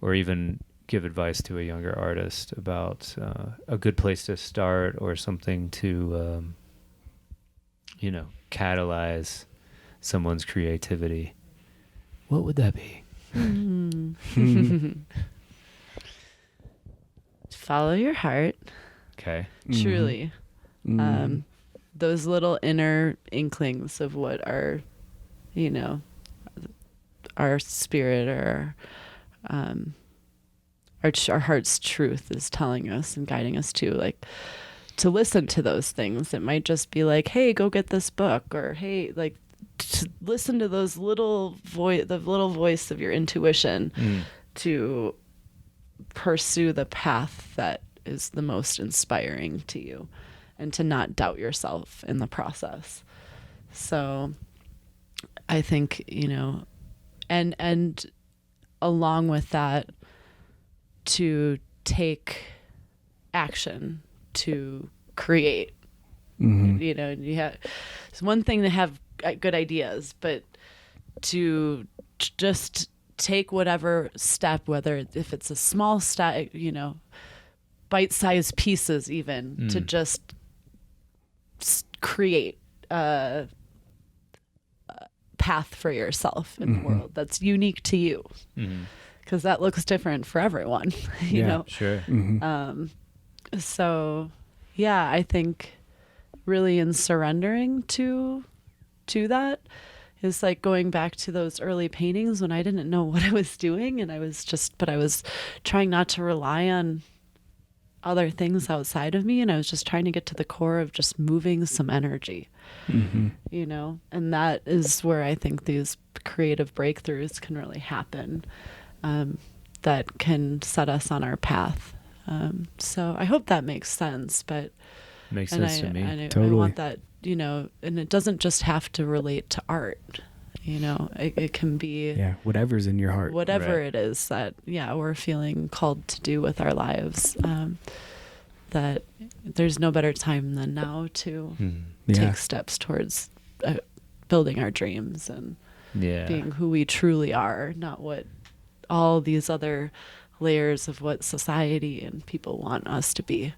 or even give advice to a younger artist about a good place to start or something to, catalyze someone's creativity, what would that be? Follow your heart. Okay. Truly. Those little inner inklings of what our spirit or our heart's truth is telling us and guiding us to, like, to listen to those things. It might just be like, hey, go get this book, or hey, like, to listen to those the little voice of your intuition to pursue the path that is the most inspiring to you, and to not doubt yourself in the process. So I think, and along with that, to take action to create. You have, it's one thing to have good ideas, but to just take whatever step, whether if it's a small step, bite-sized pieces, even to just create a path for yourself in the world that's unique to you, because that looks different for everyone. you know. Sure. So, yeah, I think really in surrendering to that, is like going back to those early paintings when I didn't know what I was doing, and I was trying not to rely on other things outside of me, and I was just trying to get to the core of just moving some energy, you know, and that is where I think these creative breakthroughs can really happen, that can set us on our path. So I hope that makes sense, but Makes sense to me. I Totally. want that, you know, and it doesn't just have to relate to art, you know, it can be whatever's in your heart. whatever Right. it is that, we're feeling called to do with our lives, that there's no better time than now to take steps towards building our dreams and being who we truly are, not what all these other layers of what society and people want us to be,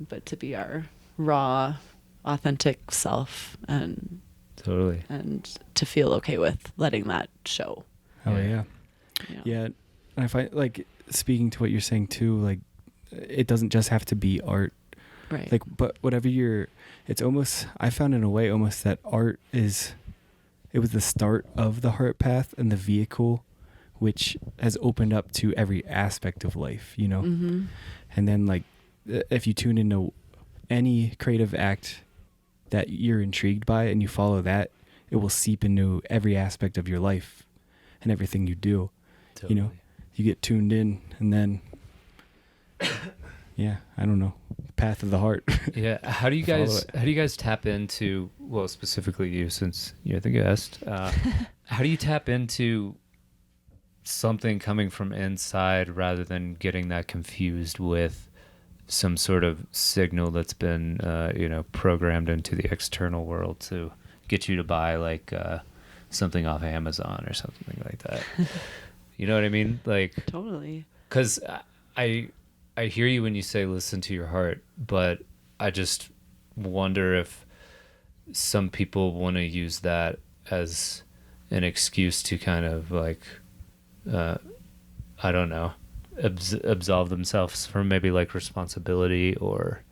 but to be our raw, authentic self, and Totally. and to feel okay with letting that show. Oh yeah. You know? Yeah. And I find, like, speaking to what you're saying too, like, it doesn't just have to be art. Right. Like, but whatever it's almost, I found in a way almost that art it was the start of the heart path and the vehicle which has opened up to every aspect of life, you know? And then, like, if you tune into any creative act that you're intrigued by and you follow that, it will seep into every aspect of your life and everything you do. Totally. You know, you get tuned in, and then, I don't know, path of the heart. Yeah. How do you guys tap into, well, specifically you, since you're the guest, how do you tap into something coming from inside rather than getting that confused with some sort of signal that's been, programmed into the external world to get you to buy, like, something off Amazon or something like that? You know what I mean? Like, Totally. because I hear you when you say listen to your heart, but I just wonder if some people want to use that as an excuse to kind of, like, I don't know, absolve themselves from maybe, like, responsibility, or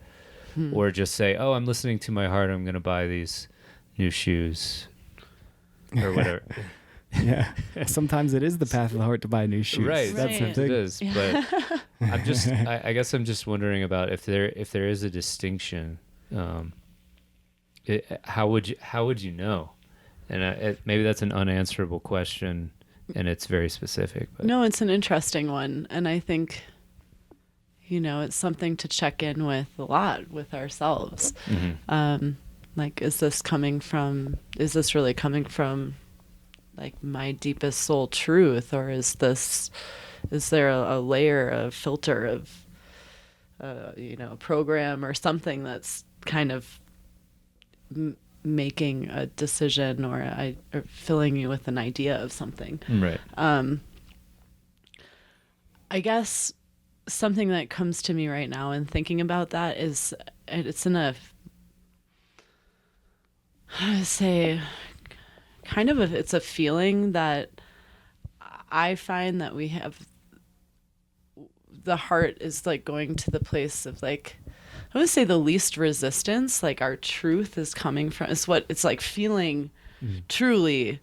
just say, oh, I'm listening to my heart, I'm going to buy these new shoes or whatever. Yeah. Sometimes it is the path of the heart to buy new shoes. Right. That's the Right. thing. It is, but I guess I'm just wondering about if there is a distinction. How would you know? And maybe that's an unanswerable question, and it's very specific. But No, it's an interesting one. And I think, it's something to check in with a lot with ourselves. Like, is this really coming from, like, my deepest soul truth? Or is there a layer, a filter of, a program or something that's kind of making a decision or filling you with an idea of something? right. I guess something that comes to me right now and thinking about that is it's in it's a feeling that I find that we have. The heart is, like, going to the place of, like, I would say the least resistance. Like, our truth is coming from, it's what it's like feeling truly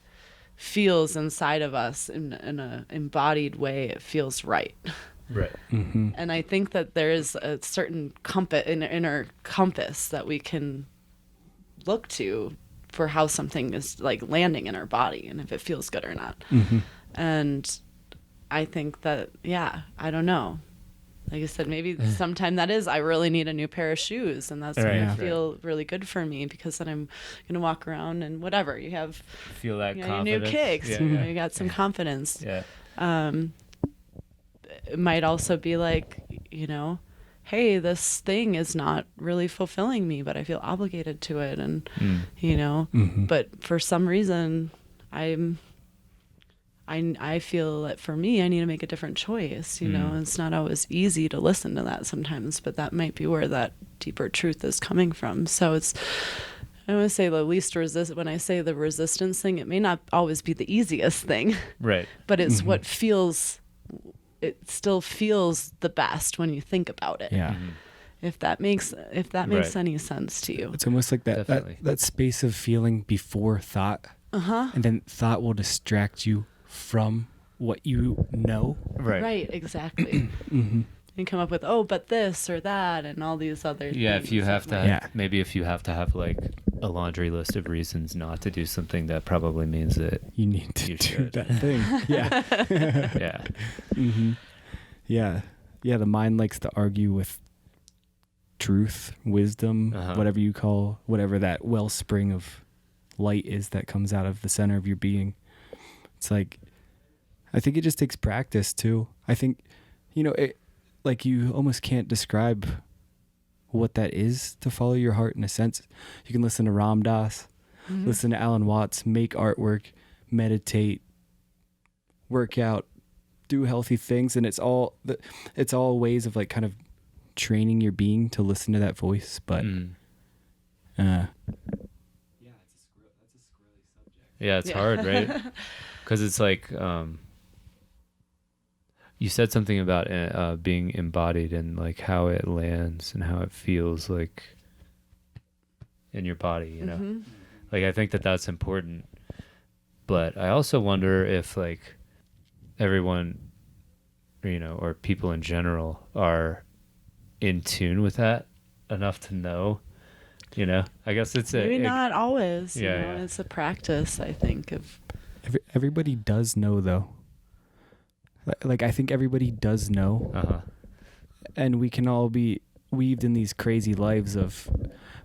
feels inside of us in a embodied way. It feels right. Right. And I think that there is a certain inner compass that we can look to for how something is, like, landing in our body and if it feels good or not. And I think that, I don't know. Like I said, maybe sometime that is, I really need a new pair of shoes, and that's going to feel really good for me, because then I'm going to walk around and whatever, you have, Feel that your confidence. new kicks, Yeah. you got some confidence. Yeah. It might also be like, hey, this thing is not really fulfilling me, but I feel obligated to it. And, but for some reason I feel that for me, I need to make a different choice. It's not always easy to listen to that sometimes, but that might be where that deeper truth is coming from. So I want to say the least when I say the resistance thing, it may not always be the easiest thing, Right. but it's what it still feels the best when you think about it. Yeah. If that makes Right. any sense to you. It's almost like Definitely. that space of feeling before thought. and then thought will distract you from what you know. Right, exactly. And come up with, but this or that and all these other things. If you have to maybe if you have to have like a laundry list of reasons not to do something, that probably means that you need to do that thing. Yeah, the mind likes to argue with truth, wisdom, whatever you call, whatever that wellspring of light is that comes out of the center of your being. It's like, I think it just takes practice too. I think, like you almost can't describe what that is to follow your heart in a sense. You can listen to Ram Dass, listen to Alan Watts, make artwork, meditate, work out, do healthy things, and it's all ways of like kind of training your being to listen to that voice. But it's hard, right? Because it's like you said something about being embodied and like how it lands and how it feels like in your body, like I think that that's important. But I also wonder if like everyone, or people in general are in tune with that enough to know, I guess it's maybe not always. Yeah. It's a practice, I think, of everybody does know though. Like I think everybody does know, and we can all be weaved in these crazy lives of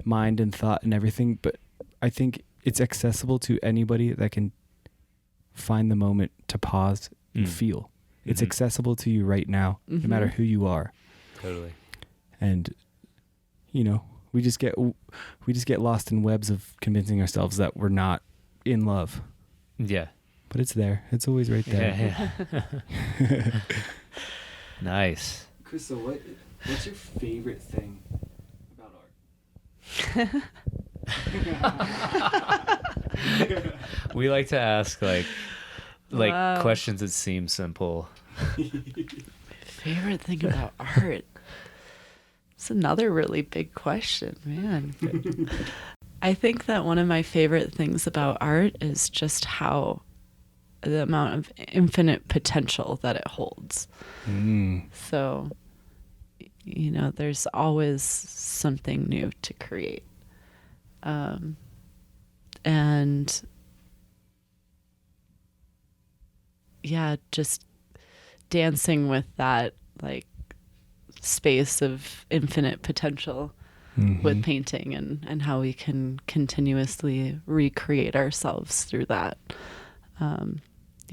mind and thought and everything. But I think it's accessible to anybody that can find the moment to pause and feel. It's accessible to you right now, no matter who you are. Totally. And we just get lost in webs of convincing ourselves that we're not in love. Yeah. But it's there. It's always right there. Yeah. Nice. Krystle, what's your favorite thing about art? We like to ask like questions that seem simple. Favorite thing about art? It's another really big question, man. I think that one of my favorite things about art is just how the amount of infinite potential that it holds. So, there's always something new to create. And just dancing with that like space of infinite potential with painting and how we can continuously recreate ourselves through that.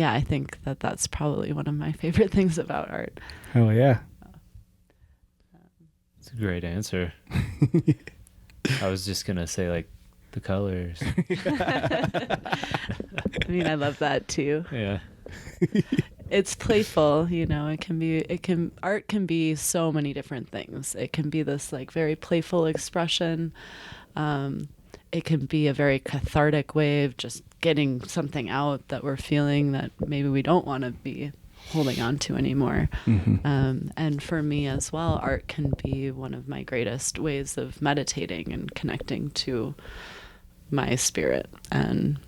I think that that's probably one of my favorite things about art. Oh yeah. It's a great answer. I was just gonna say like the colors. I mean, I love that too. Yeah. It's playful, art can be so many different things. It can be this like very playful expression. It can be a very cathartic way of just getting something out that we're feeling that maybe we don't want to be holding on to anymore. And for me as well, art can be one of my greatest ways of meditating and connecting to my spirit and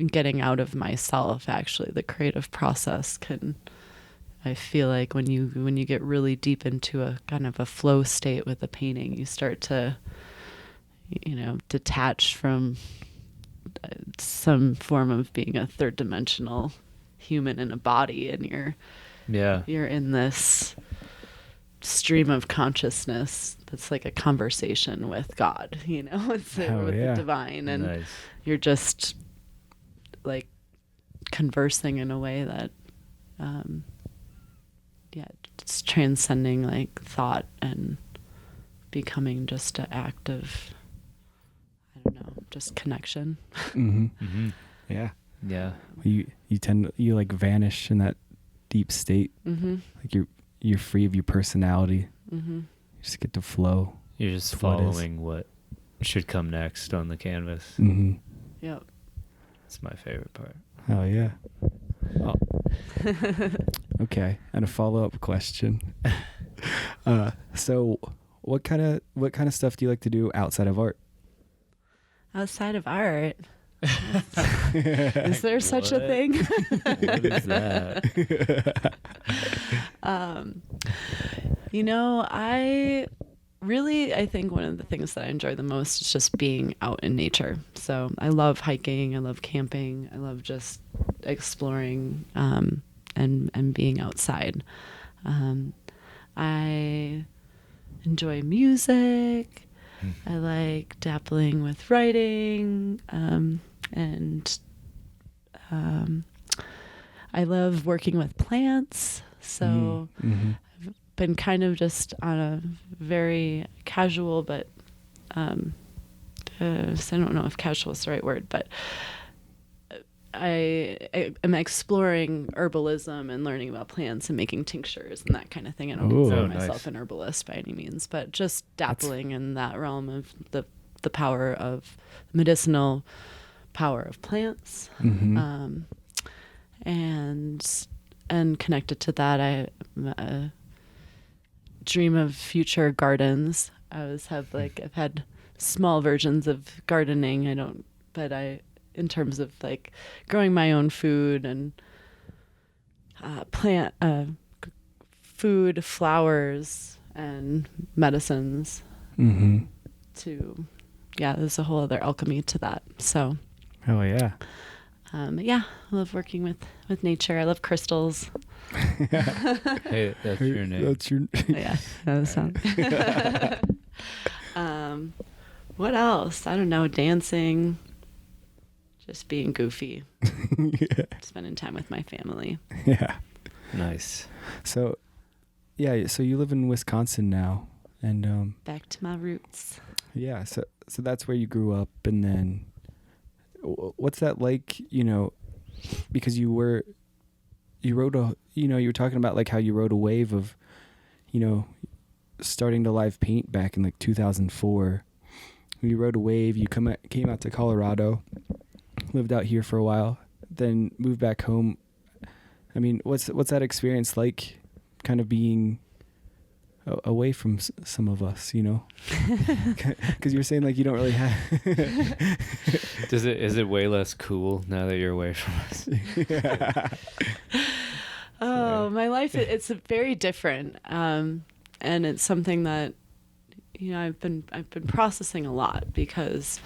getting out of myself. Actually, the creative process I feel like when you get really deep into a kind of a flow state with a painting, you start to detach from some form of being a third dimensional human in a body, and you're in this stream of consciousness that's like a conversation with God, it's the divine, and you're just like conversing in a way that it's transcending like thought and becoming just an act of, I don't know, just connection. Yeah. You like vanish in that deep state. Like you're free of your personality. You just get to flow. You're just following what should come next on the canvas. Yep. It's my favorite part. Oh yeah. Oh. Okay, and a follow-up question. So what kind of stuff do you like to do outside of art? Outside of art, Is there such a What? thing? What is that? I think one of the things that I enjoy the most is just being out in nature. So I love hiking, I love camping, I love just exploring and being outside. I enjoy music. I like dabbling with writing, and I love working with plants. So I've been kind of just on a very casual, but so I don't know if casual is the right word, but I am exploring herbalism and learning about plants and making tinctures and that kind of thing. I don't consider myself an herbalist by any means, but just dabbling in that realm of the power of medicinal power of plants. And connected to that, I dream of future gardens. I've had small versions of gardening. In terms of like growing my own food and plant food, flowers, and medicines. There's a whole other alchemy to that. So, oh yeah. I love working with nature. I love crystals. Hey, that's your name. That's your Yeah, that sounds. What else? I don't know. Dancing. Just being goofy. Spending time with my family. Yeah. Nice. So, yeah. So you live in Wisconsin now, and Back to my roots. yeah. So that's where you grew up, and then what's that like? Because you were talking about like how you rode a wave of, starting to live paint back in like 2004. You rode a wave. You came out to Colorado. Lived out here for a while, then moved back home. I mean, what's that experience like, kind of being away from some of us, Because you were saying like you don't really have. Is it way less cool now that you're away from us? Oh, my life, it's very different, and it's something that I've been processing a lot because.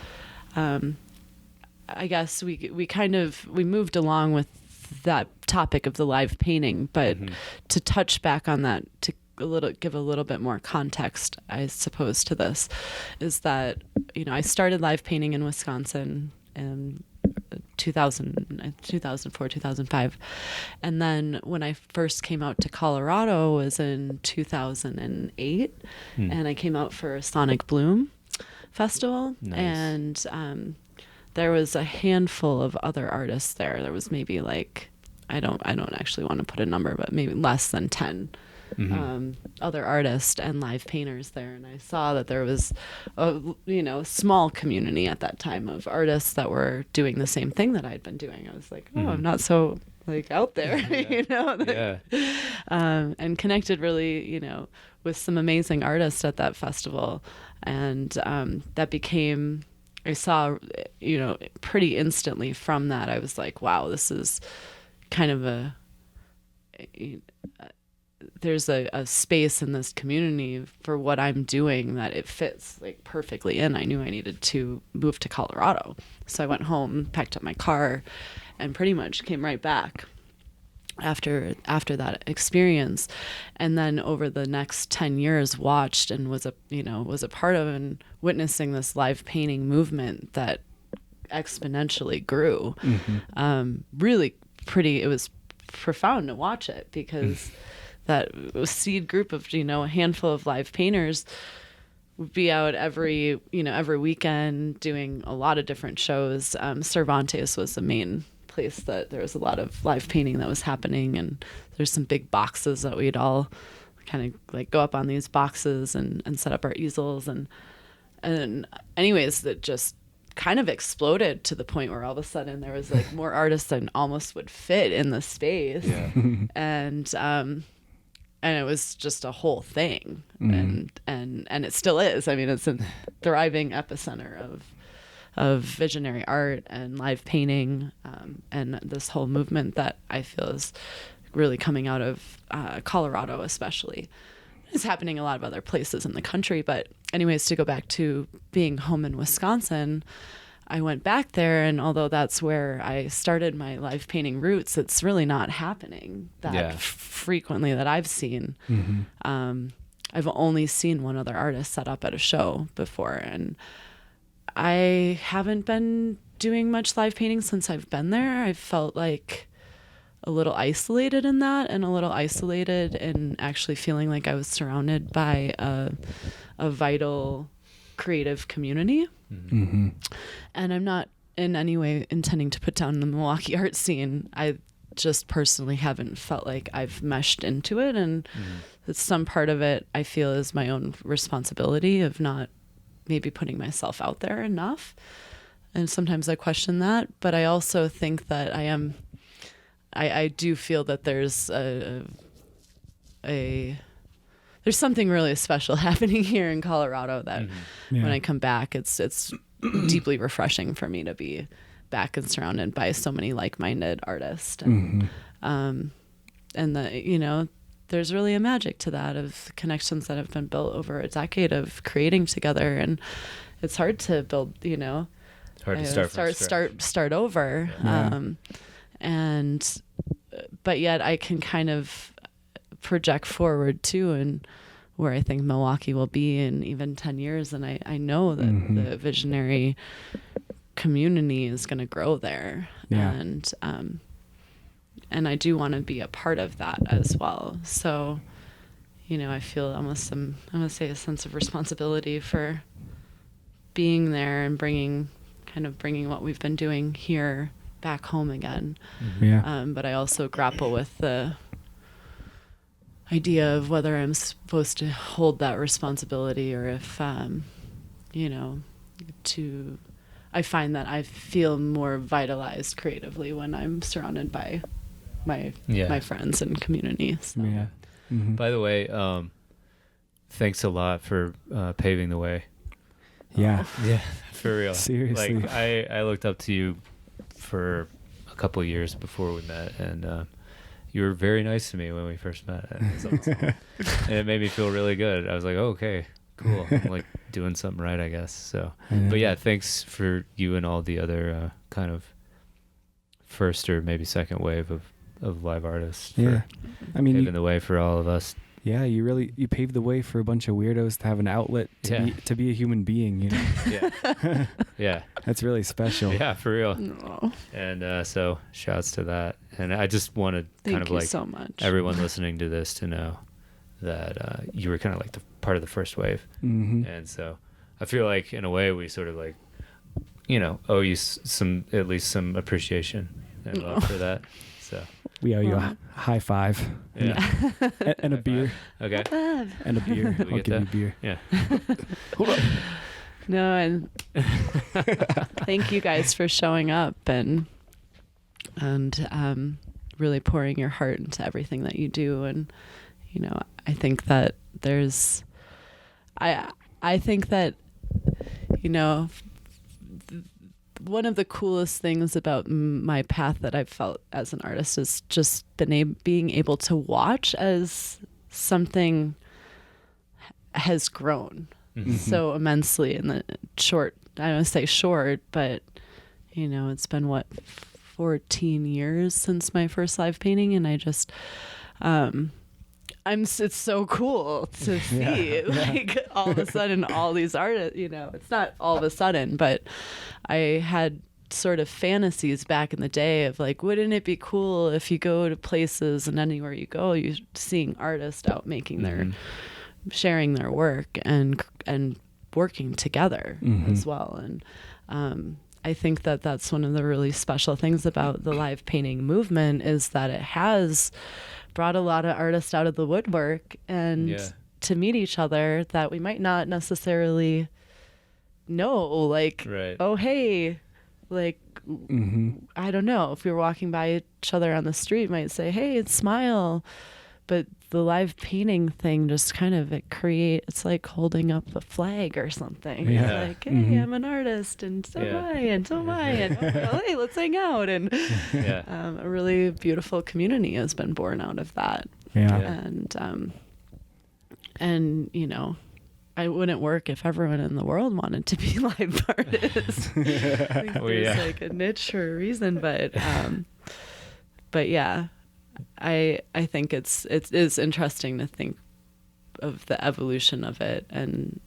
I guess we moved along with that topic of the live painting, but to touch back on that, to give a little bit more context, I suppose, to this, is that I started live painting in Wisconsin in 2004, 2005, and then when I first came out to Colorado was in 2008, and I came out for a Sonic Bloom festival. Nice. And there was a handful of other artists there. There was maybe like, I don't actually want to put a number, but maybe less than 10 other artists and live painters there. And I saw that there was a small community at that time of artists that were doing the same thing that I'd been doing. I was like, oh, I'm not so like out there, and connected really, with some amazing artists at that festival. And that became, I saw, pretty instantly from that, I was like, wow, this is kind of there's a space in this community for what I'm doing that it fits like perfectly in. I knew I needed to move to Colorado. So I went home, packed up my car, and pretty much came right back after that experience. And then over the next 10 years watched and was a part of and witnessing this live painting movement that exponentially grew. Really pretty, it was profound to watch it because that seed group of, a handful of live painters would be out every weekend doing a lot of different shows. Cervantes was the main place that there was a lot of live painting that was happening, and there's some big boxes that we'd all kind of like go up on these boxes and set up our easels and anyways, that just kind of exploded to the point where all of a sudden there was like more artists than almost would fit in the space. And it was just a whole thing. And it still is. I mean, it's a thriving epicenter of visionary art and live painting, and this whole movement that I feel is really coming out of Colorado, especially. It's happening a lot of other places in the country. But anyways, to go back to being home in Wisconsin, I went back there, and although that's where I started my live painting roots, it's really not happening that frequently that I've seen. I've only seen one other artist set up at a show before, and I haven't been doing much live painting since I've been there. I've felt like a little isolated in that, and a little isolated in actually feeling like I was surrounded by a vital creative community. And I'm not in any way intending to put down the Milwaukee art scene. I just personally haven't felt like I've meshed into it, and it's some part of it I feel is my own responsibility of not maybe putting myself out there enough. And sometimes I question that, but I also think that I do feel that there's there's something really special happening here in Colorado that when I come back, it's deeply refreshing for me to be back and surrounded by so many like-minded artists. And, and there's really a magic to that, of connections that have been built over a decade of creating together. And it's hard to build, It's hard to start over. But yet I can kind of project forward too, and where I think Milwaukee will be in even 10 years. And I know that the visionary community is going to grow there. And I do want to be a part of that as well. So, I feel almost I'm going to say a sense of responsibility for being there and bringing what we've been doing here back home again. But I also grapple with the idea of whether I'm supposed to hold that responsibility, or if, I find that I feel more vitalized creatively when I'm surrounded by my friends and community. So. By the way, thanks a lot for paving the way. Yeah, for real. Seriously, like I looked up to you for a couple of years before we met, and you were very nice to me when we first met. It was awesome. And it made me feel really good. I was like, oh, okay, cool. I'm like doing something right, I guess. So, but yeah, thanks for you and all the other kind of first or maybe second wave of live artists. For paving the way for all of us. Yeah, you paved the way for a bunch of weirdos to have an outlet to be a human being. Yeah. That's really special. Yeah, for real. Aww. And so shouts to that. And I just wanted Thank you so much. Everyone listening to this to know that you were kind of like the part of the first wave. And so I feel like in a way we sort of like, owe you at least some appreciation and love for that. So we owe you a high five and a beer. Okay. And a beer. I'll give you a beer. Yeah. Hold on. No, and thank you guys for showing up and really pouring your heart into everything that you do. And I think that I think that one of the coolest things about my path that I've felt as an artist is just being able to watch as something has grown so immensely in the short, I don't want to say short, but it's been 14 years since my first live painting, and I just it's so cool to see like all of a sudden all these artists, it's not all of a sudden, but I had sort of fantasies back in the day of like, wouldn't it be cool if you go to places and anywhere you go, you're seeing artists out making sharing their work and working together as well. And I think that that's one of the really special things about the live painting movement, is that it has brought a lot of artists out of the woodwork and to meet each other that we might not necessarily know, like, oh, hey, like, I don't know, if we were walking by each other on the street, might say, hey, smile. But the live painting thing just kind of it's like holding up a flag or something. Yeah. It's like, hey, I'm an artist, and so am I, and so am I, and well, hey, let's hang out. And a really beautiful community has been born out of that. And you know, I wouldn't work if everyone in the world wanted to be live artists. I think there's like a niche for a reason, but yeah, I think it is interesting to think of the evolution of it and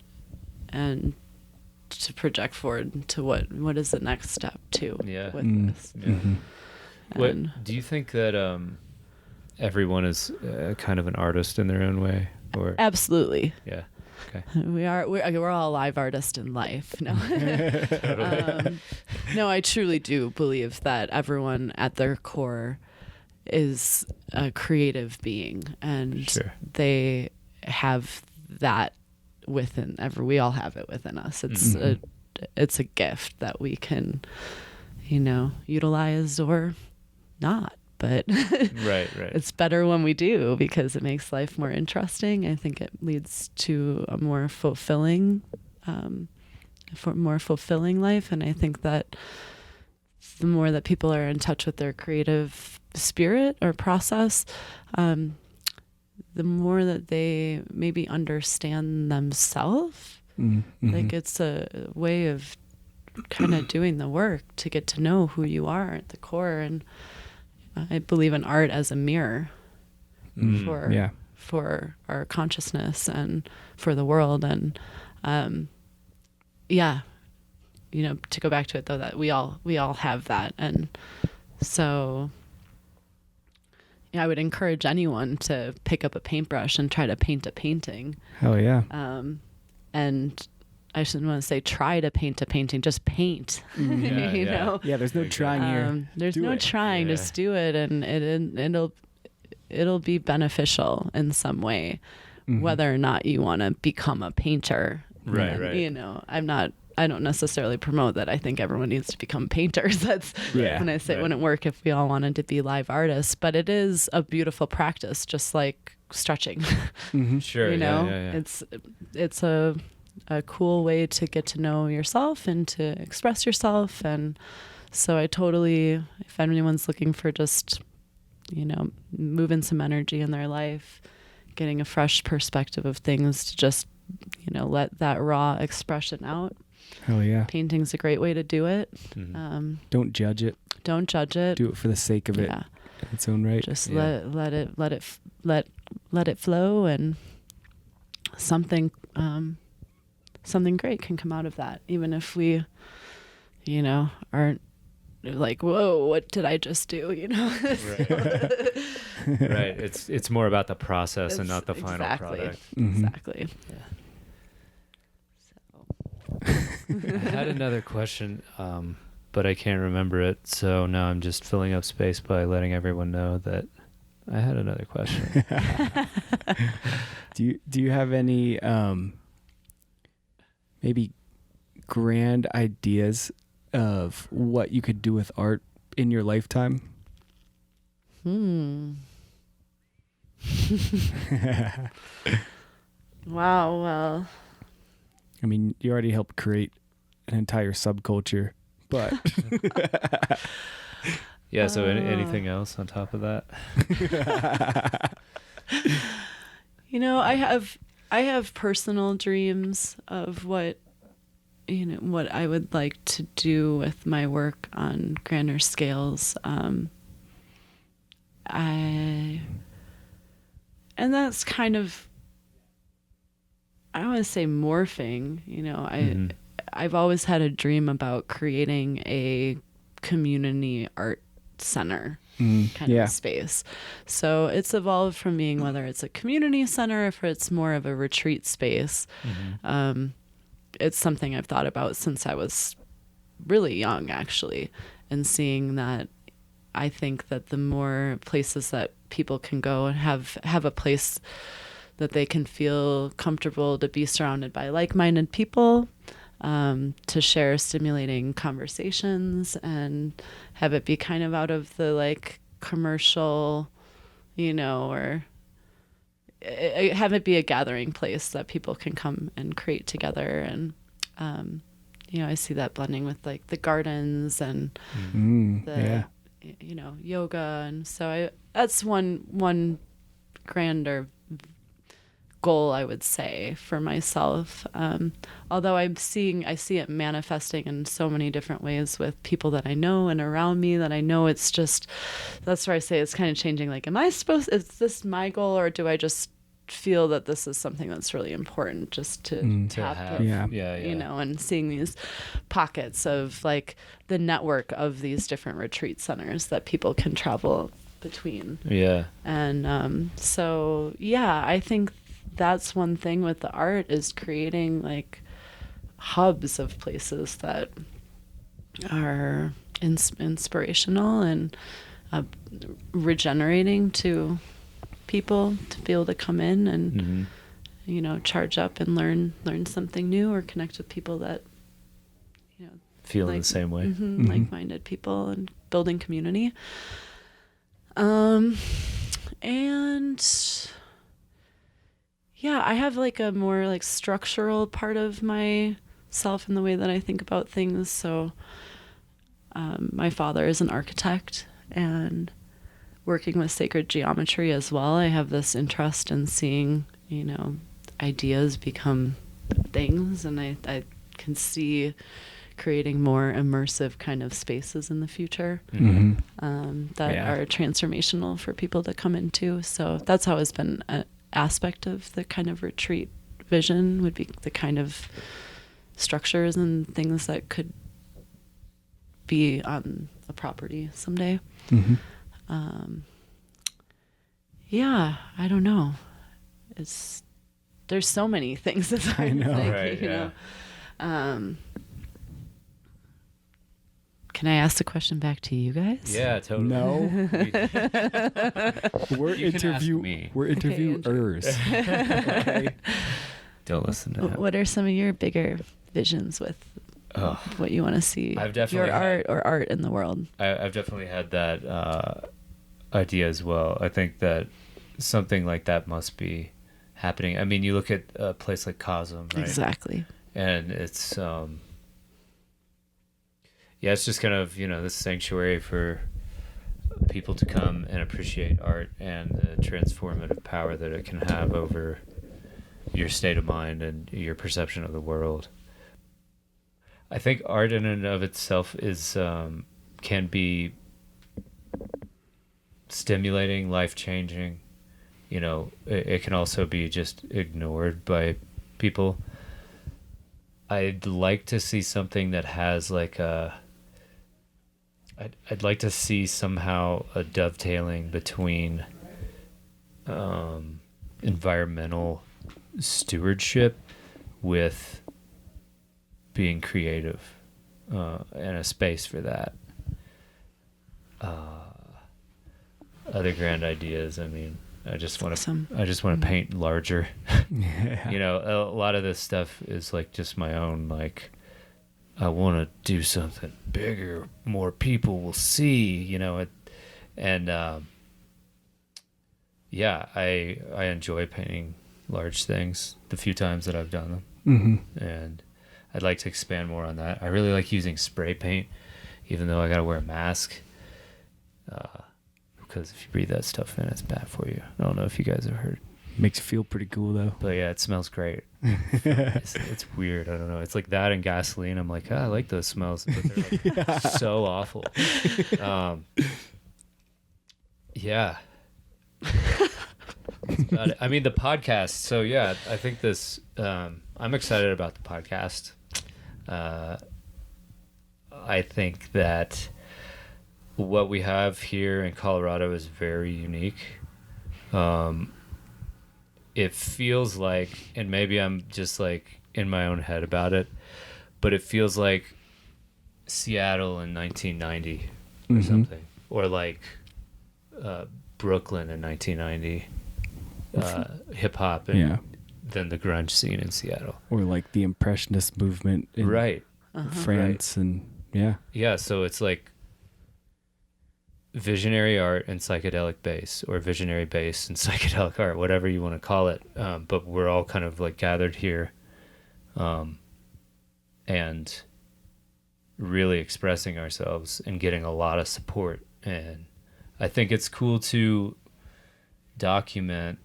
to project forward to what is the next step too with this. What do you think that everyone is kind of an artist in their own way, or absolutely? Yeah. Okay. We're all live artists in life. No, no, I truly do believe that everyone at their core is a creative being, and they have that within we all have it within us. It's a gift that we can, you know, utilize or not. But right. It's better when we do, because it makes life more interesting. I think it leads to a more fulfilling life. And I think that the more that people are in touch with their creative spirit or process, the more that they maybe understand themselves. Like it's a way of kind of doing the work to get to know who you are at the core. And I believe in art as a mirror for our consciousness and for the world. And you know, to go back to it though, that we all have that. And so I would encourage anyone to pick up a paintbrush and try to paint a painting. Hell yeah. And I shouldn't want to say try to paint a painting, just paint. You know? Yeah, there's no trying here. There's no trying, just do it, and it'll be beneficial in some way, whether or not you want to become a painter. Right. You know, I don't necessarily promote that. I think everyone needs to become painters. That's when I say it wouldn't work if we all wanted to be live artists, but it is a beautiful practice, just like stretching. Sure. You know, it's a cool way to get to know yourself and to express yourself. And so I totally, if anyone's looking for just, you know, moving some energy in their life, getting a fresh perspective of things, to just, you know, let that raw expression out. Hell yeah. Painting's a great way to do it. Don't judge it. Don't judge it. Do it for the sake of it in its own right. Just let it flow, and something great can come out of that, even if we, you know, aren't like, whoa, what did I just do? You know? Right. It's more about the process and not the final product. Exactly. Yeah. I had another question, but I can't remember it. So now I'm just filling up space by letting everyone know that I had another question. Do you have any maybe grand ideas of what you could do with art in your lifetime? Wow. Well, I mean, you already helped create an entire subculture, but yeah. So anything else on top of that? You know, I have personal dreams of what I would like to do with my work on grander scales. And that's kind of, I want to say, morphing. You know, I've always had a dream about creating a community art center kind of space. So it's evolved from being, whether it's a community center or if it's more of a retreat space. It's something I've thought about since I was really young, actually, and seeing that I think that the more places that people can go and have a place that they can feel comfortable to be surrounded by like-minded people, to share stimulating conversations, and have it be kind of out of the like commercial, you know, or have it be a gathering place that people can come and create together. And I see that blending with like the gardens and yoga. And so that's one grander goal, I would say, for myself. Although I see it manifesting in so many different ways with people that I know and around me that I know. It's just, that's where I say it's kind of changing. Like, is this my goal, or do I just feel that this is something that's really important just to tap have? And seeing these pockets of like the network of these different retreat centers that people can travel between. And I think that's one thing with the art, is creating like hubs of places that are inspirational and regenerating to people to be able to come in and charge up and learn something new, or connect with people that feel in the same way, like-minded people, and building community. I have like a more like structural part of myself in the way that I think about things. So my father is an architect, and working with sacred geometry as well, I have this interest in seeing, ideas become things, and I can see creating more immersive kind of spaces in the future that are transformational for people to come into. So that's always been an aspect of the kind of retreat vision, would be the kind of structures and things that could be on a property someday. I don't know. There's so many things that I know. Think, Can I ask the question back to you guys? Yeah, totally. No. We're interviewers. Okay. Don't listen to him. What are some of your bigger visions with what you want to see? I've definitely art in the world. I've definitely had that idea as well. I think that something like that must be happening. I mean, you look at a place like Cosm, right? Exactly. And it's it's just kind of, this sanctuary for people to come and appreciate art and the transformative power that it can have over your state of mind and your perception of the world. I think art in and of itself is can be stimulating, life-changing. It can also be just ignored by people. I'd like to see something that has like I'd like to see somehow a dovetailing between environmental stewardship with being creative, and a space for that. Other grand ideas. I mean, I just want to paint larger. A lot of this stuff is like just my own, like, I want to do something bigger, more people will see, and I enjoy painting large things the few times that I've done them. And I'd like to expand more on that. I really like using spray paint, even though I got to wear a mask, because if you breathe that stuff in, it's bad for you. I don't know if you guys have heard. Makes you feel pretty cool though. But yeah, it smells great. It's weird. I don't know. It's like that and gasoline. I'm like, I like those smells, but they're like so awful. Yeah. That's about it. I mean, the podcast. So yeah, I think this. I'm excited about the podcast. I think that what we have here in Colorado is very unique. It feels like, and maybe I'm just like in my own head about it, but it feels like Seattle in 1990 or something, or like Brooklyn in 1990, hip hop, and then the grunge scene in Seattle, or like the Impressionist movement in France, and yeah. So it's like visionary art and psychedelic bass, or visionary bass and psychedelic art, whatever you want to call it. But we're all kind of like gathered here, and really expressing ourselves and getting a lot of support. And I think it's cool to document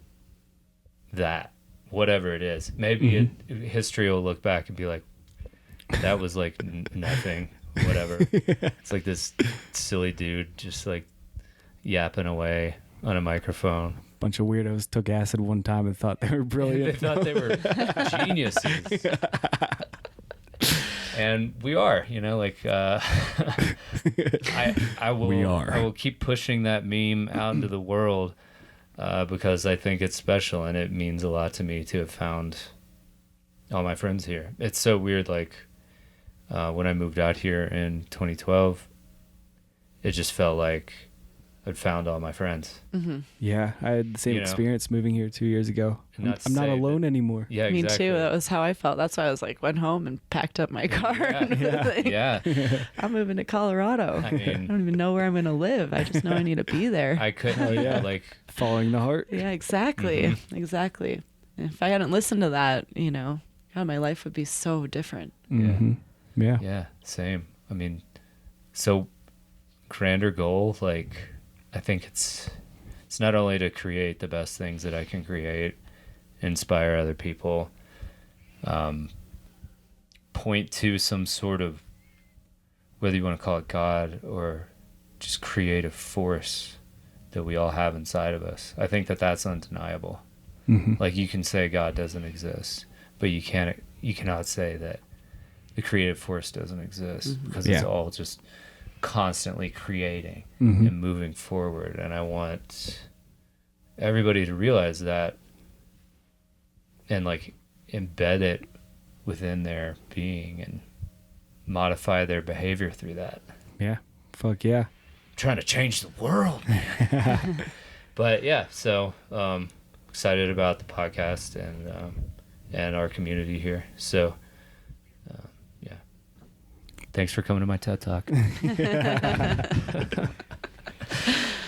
that, whatever it is. Maybe history will look back and be like, that was like nothing, whatever. It's like this silly dude just like yapping away on a microphone. Bunch of weirdos took acid one time and thought they were brilliant. They thought they were geniuses. And we are, like, I will keep pushing that meme out into the world, because I think it's special, and it means a lot to me to have found all my friends here. It's so weird, like, when I moved out here in 2012, it just felt like I'd found all my friends. Mm-hmm. Yeah, I had the same experience moving here 2 years ago. I'm not alone anymore. Yeah, Me exactly. too. That was how I felt. That's why I was like, went home and packed up my car. Yeah. I'm moving to Colorado. I mean, I don't even know where I'm going to live. I just know I need to be there. I couldn't, like... Following the heart. Yeah, exactly. Mm-hmm. Exactly. And if I hadn't listened to that, God, my life would be so different. Mm-hmm. Yeah. Yeah, same. I mean, so grander goal, like, I think it's not only to create the best things that I can create, inspire other people, point to some sort of, whether you want to call it God or just creative force that we all have inside of us. I think that that's undeniable. Mm-hmm. Like, you can say God doesn't exist, but you cannot say that the creative force doesn't exist, because it's all just constantly creating and moving forward. And I want everybody to realize that and like embed it within their being and modify their behavior through that. Yeah. Fuck yeah. I'm trying to change the world, man. But yeah, so excited about the podcast and our community here. So yeah, thanks for coming to my TED Talk.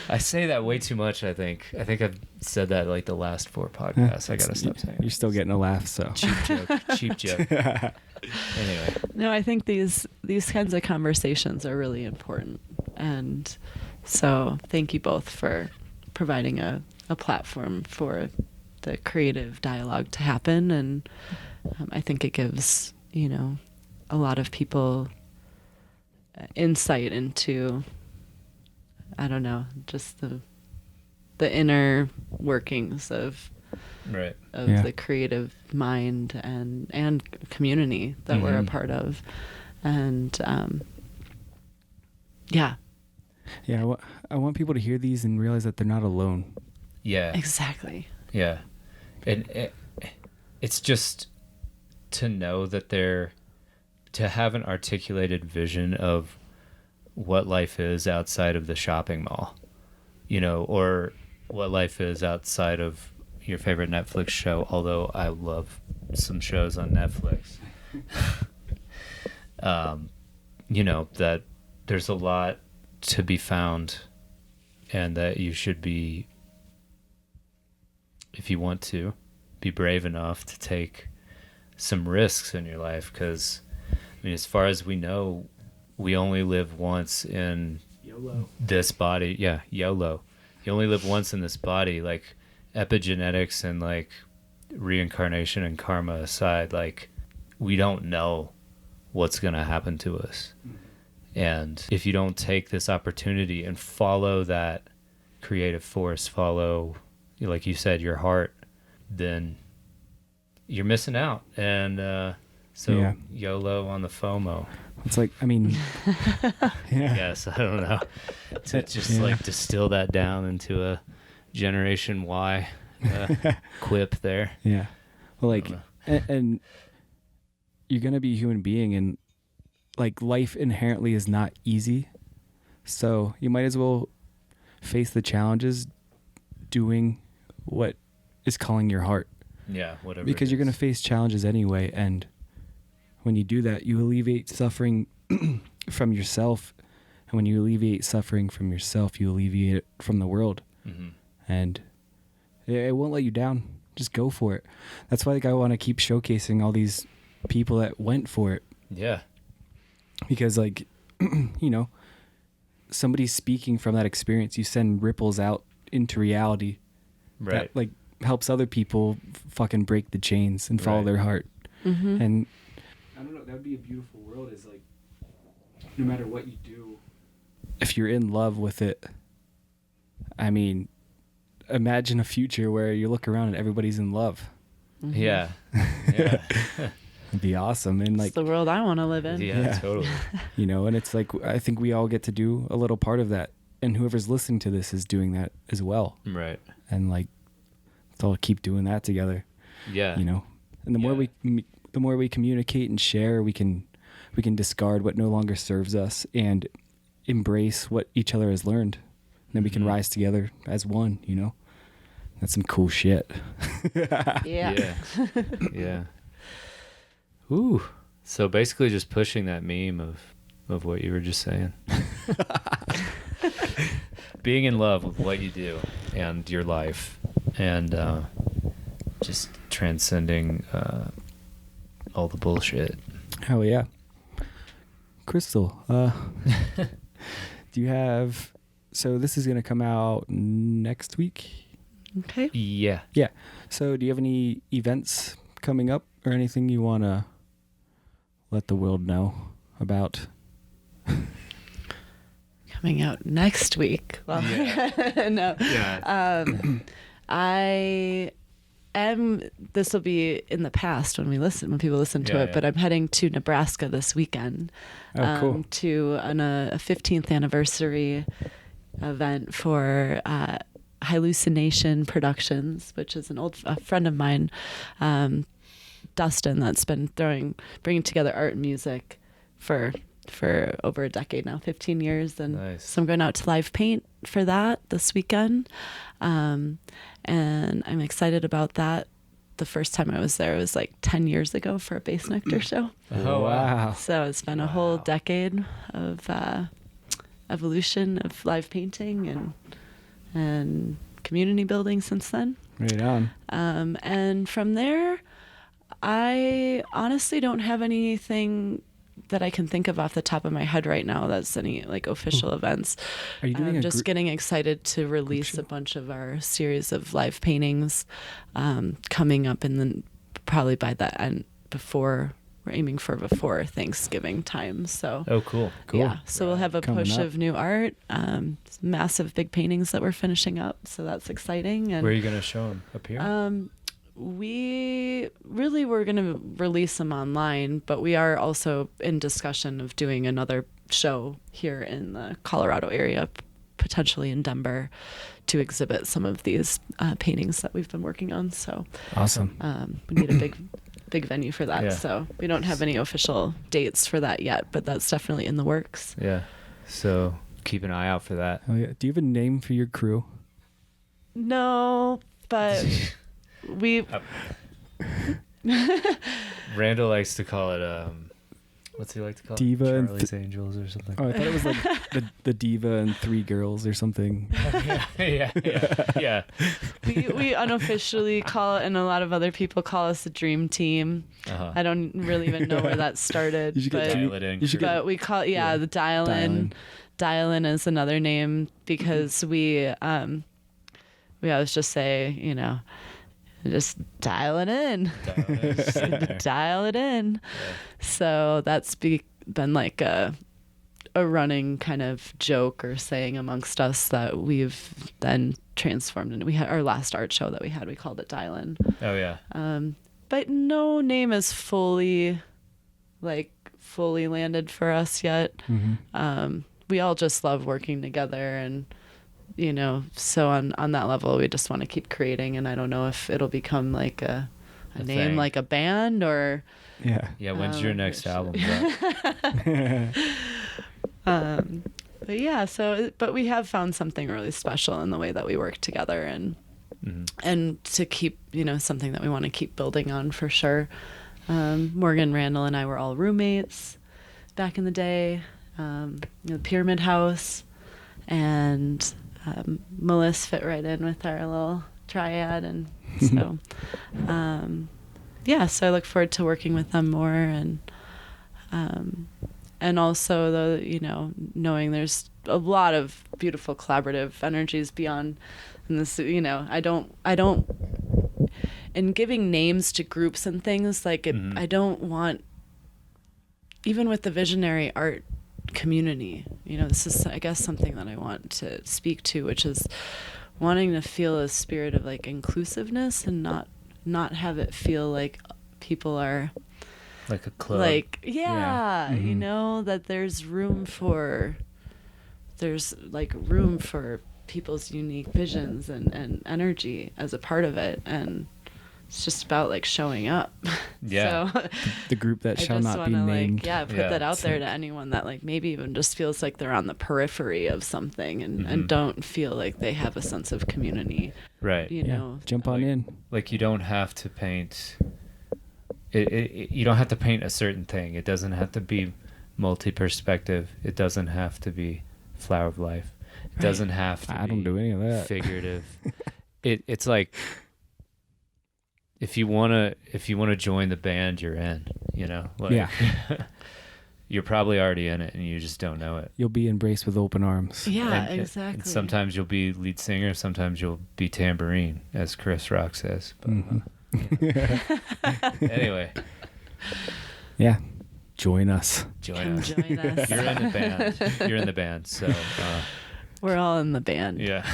I say that way too much. I think I've said that like the last 4 podcasts. I gotta stop saying. You're still getting a laugh, so Cheap joke. Anyway, no, I think these kinds of conversations are really important, and so thank you both for providing a platform for the creative dialogue to happen. And I think it gives a lot of people insight into, I don't know, just the inner workings of the creative mind and community that we're a part of. And yeah, I want people to hear these and realize that they're not alone. Yeah, exactly. Yeah, and it's just to know that to have an articulated vision of what life is outside of the shopping mall, or what life is outside of your favorite Netflix show, although I love some shows on Netflix. That there's a lot to be found, and that you should be, if you want to, be brave enough to take some risks in your life, because as far as we know, we only live once in this body. Yeah, YOLO. You only live once in this body. Like, epigenetics and like reincarnation and karma aside, like, we don't know what's going to happen to us. And if you don't take this opportunity and follow that creative force, follow, like you said, your heart, then you're missing out. And YOLO on the FOMO. It's like, Yes, I don't know. To just like distill that down into a Generation Y quip there. Yeah. Well, like, and you're going to be a human being, and like life inherently is not easy. So you might as well face the challenges doing what is calling your heart. Yeah, whatever. Because you're going to face challenges anyway. And when you do that, you alleviate suffering from yourself. And when you alleviate suffering from yourself, you alleviate it from the world. Mm-hmm. And it won't let you down. Just go for it. That's why, like, I want to keep showcasing all these people that went for it. Yeah. Because, like, you know, somebody speaking from that experience, you send ripples out into reality. Right. That, like, helps other people fucking break the chains and follow Right. their heart. Mm-hmm. And I don't know, that would be a beautiful world, is like, no matter what you do, if you're in love with it, I mean, imagine a future where you look around and everybody's in love. Mm-hmm. Yeah. Yeah. It'd be awesome. And, like, It's the world I want to live in. Yeah, totally. you know, and it's like, I think we all get to do a little part of that. And whoever's listening to this is doing that as well. Right. And, like, let's all keep doing that together. Yeah. You know, and the more we communicate and share, we can discard what no longer serves us and embrace what each other has learned. And then we can Mhm. rise together as one, you know. That's some cool shit. Yeah. Yeah. Yeah. Ooh. So basically just pushing that meme of what you were just saying. Being in love with what you do and your life, and just transcending all the bullshit. Hell yeah. Crystal, do you have, so this is going to come out next week? Okay. Yeah. Yeah. So do you have any events coming up or anything you want to let the world know about? Coming out next week. Well, Yeah. no. Yeah. This will be in the past when people listen to Yeah, it, yeah. but I'm heading to Nebraska this weekend. Oh, cool. To a 15th anniversary event for Hallucination Productions, which is a friend of mine, Dustin, that's been bringing together art and music for over a decade now, 15 years. And Nice. so I'm going out to live paint for that this weekend. And I'm excited about that. The first time I was there was like 10 years ago for a Bass Nectar show. Oh, wow. So it's been a whole decade of evolution of live painting and community building since then. Right on. And from there, I honestly don't have anything that I can think of off the top of my head right now that's any like official events. Are you doing I'm just getting excited to release a bunch of our series of live paintings coming up probably by the end we're aiming for before Thanksgiving time. So Oh, cool. yeah, so we'll have a Coming push up. of new art, massive big paintings that we're finishing up. So that's exciting. And Where are you going to show them? Up here? we really were going to release them online, but we are also in discussion of doing another show here in the Colorado area, potentially in Denver, to exhibit some of these paintings that we've been working on. So Awesome. we need a big venue for that. Yeah. So we don't have any official dates for that yet, but that's definitely in the works. Yeah. So keep an eye out for that. Oh, yeah. Do you have a name for your crew? No, but we Randall likes to call it, what's he like to call Diva it? and Charlie's Angels or something. Oh, I thought it was like the diva and three girls or something. Yeah. we unofficially call it, and a lot of other people call us the Dream Team. Uh-huh. I don't really even know where that started, You should get but, Dial it in. you should get- but we call it, Yeah. the Dial In. Dial In is another name because we always just say, just dial it in. Dial it in. So that's been like a running kind of joke or saying amongst us that we've then transformed into. We had our last art show that we called it Dial In. Oh, yeah. But no name is fully landed for us yet. Mm-hmm. We all just love working together, and so on that level we just want to keep creating, and I don't know if it'll become like a name thing. like a band or Yeah. Yeah, when's your next album? but yeah, but we have found something really special in the way that we work together, and and to keep something that we want to keep building on for sure. Morgan, Randall, and I were all roommates back in the day, the Pyramid House, and Melissa fit right in with our little triad, and so so I look forward to working with them more, and also knowing there's a lot of beautiful collaborative energies beyond this. I don't in giving names to groups and things like it, I don't want, even with the visionary art community, this is, I guess, something that I want to speak to, which is wanting to feel a spirit of like inclusiveness and not have it feel like people are like a club, like that there's room for people's unique visions and energy as a part of it, and it's just about like showing up. Yeah. So the group that shall not be named. put that out there to anyone that like maybe even just feels like they're on the periphery of something and don't feel like they have a sense of community. Right. Jump on in. Like you don't have to paint you don't have to paint a certain thing. It doesn't have to be multi-perspective. It doesn't have to be Flower of Life. It doesn't have to I don't do any of that. Figurative. It's like if you wanna join the band, you're in. You're probably already in it and you just don't know it. You'll be embraced with open arms. Yeah, exactly. And sometimes you'll be lead singer, sometimes you'll be tambourine, as Chris Rock says. But, anyway. Yeah. Join us. Join us. You're in the band. So we're all in the band. Yeah.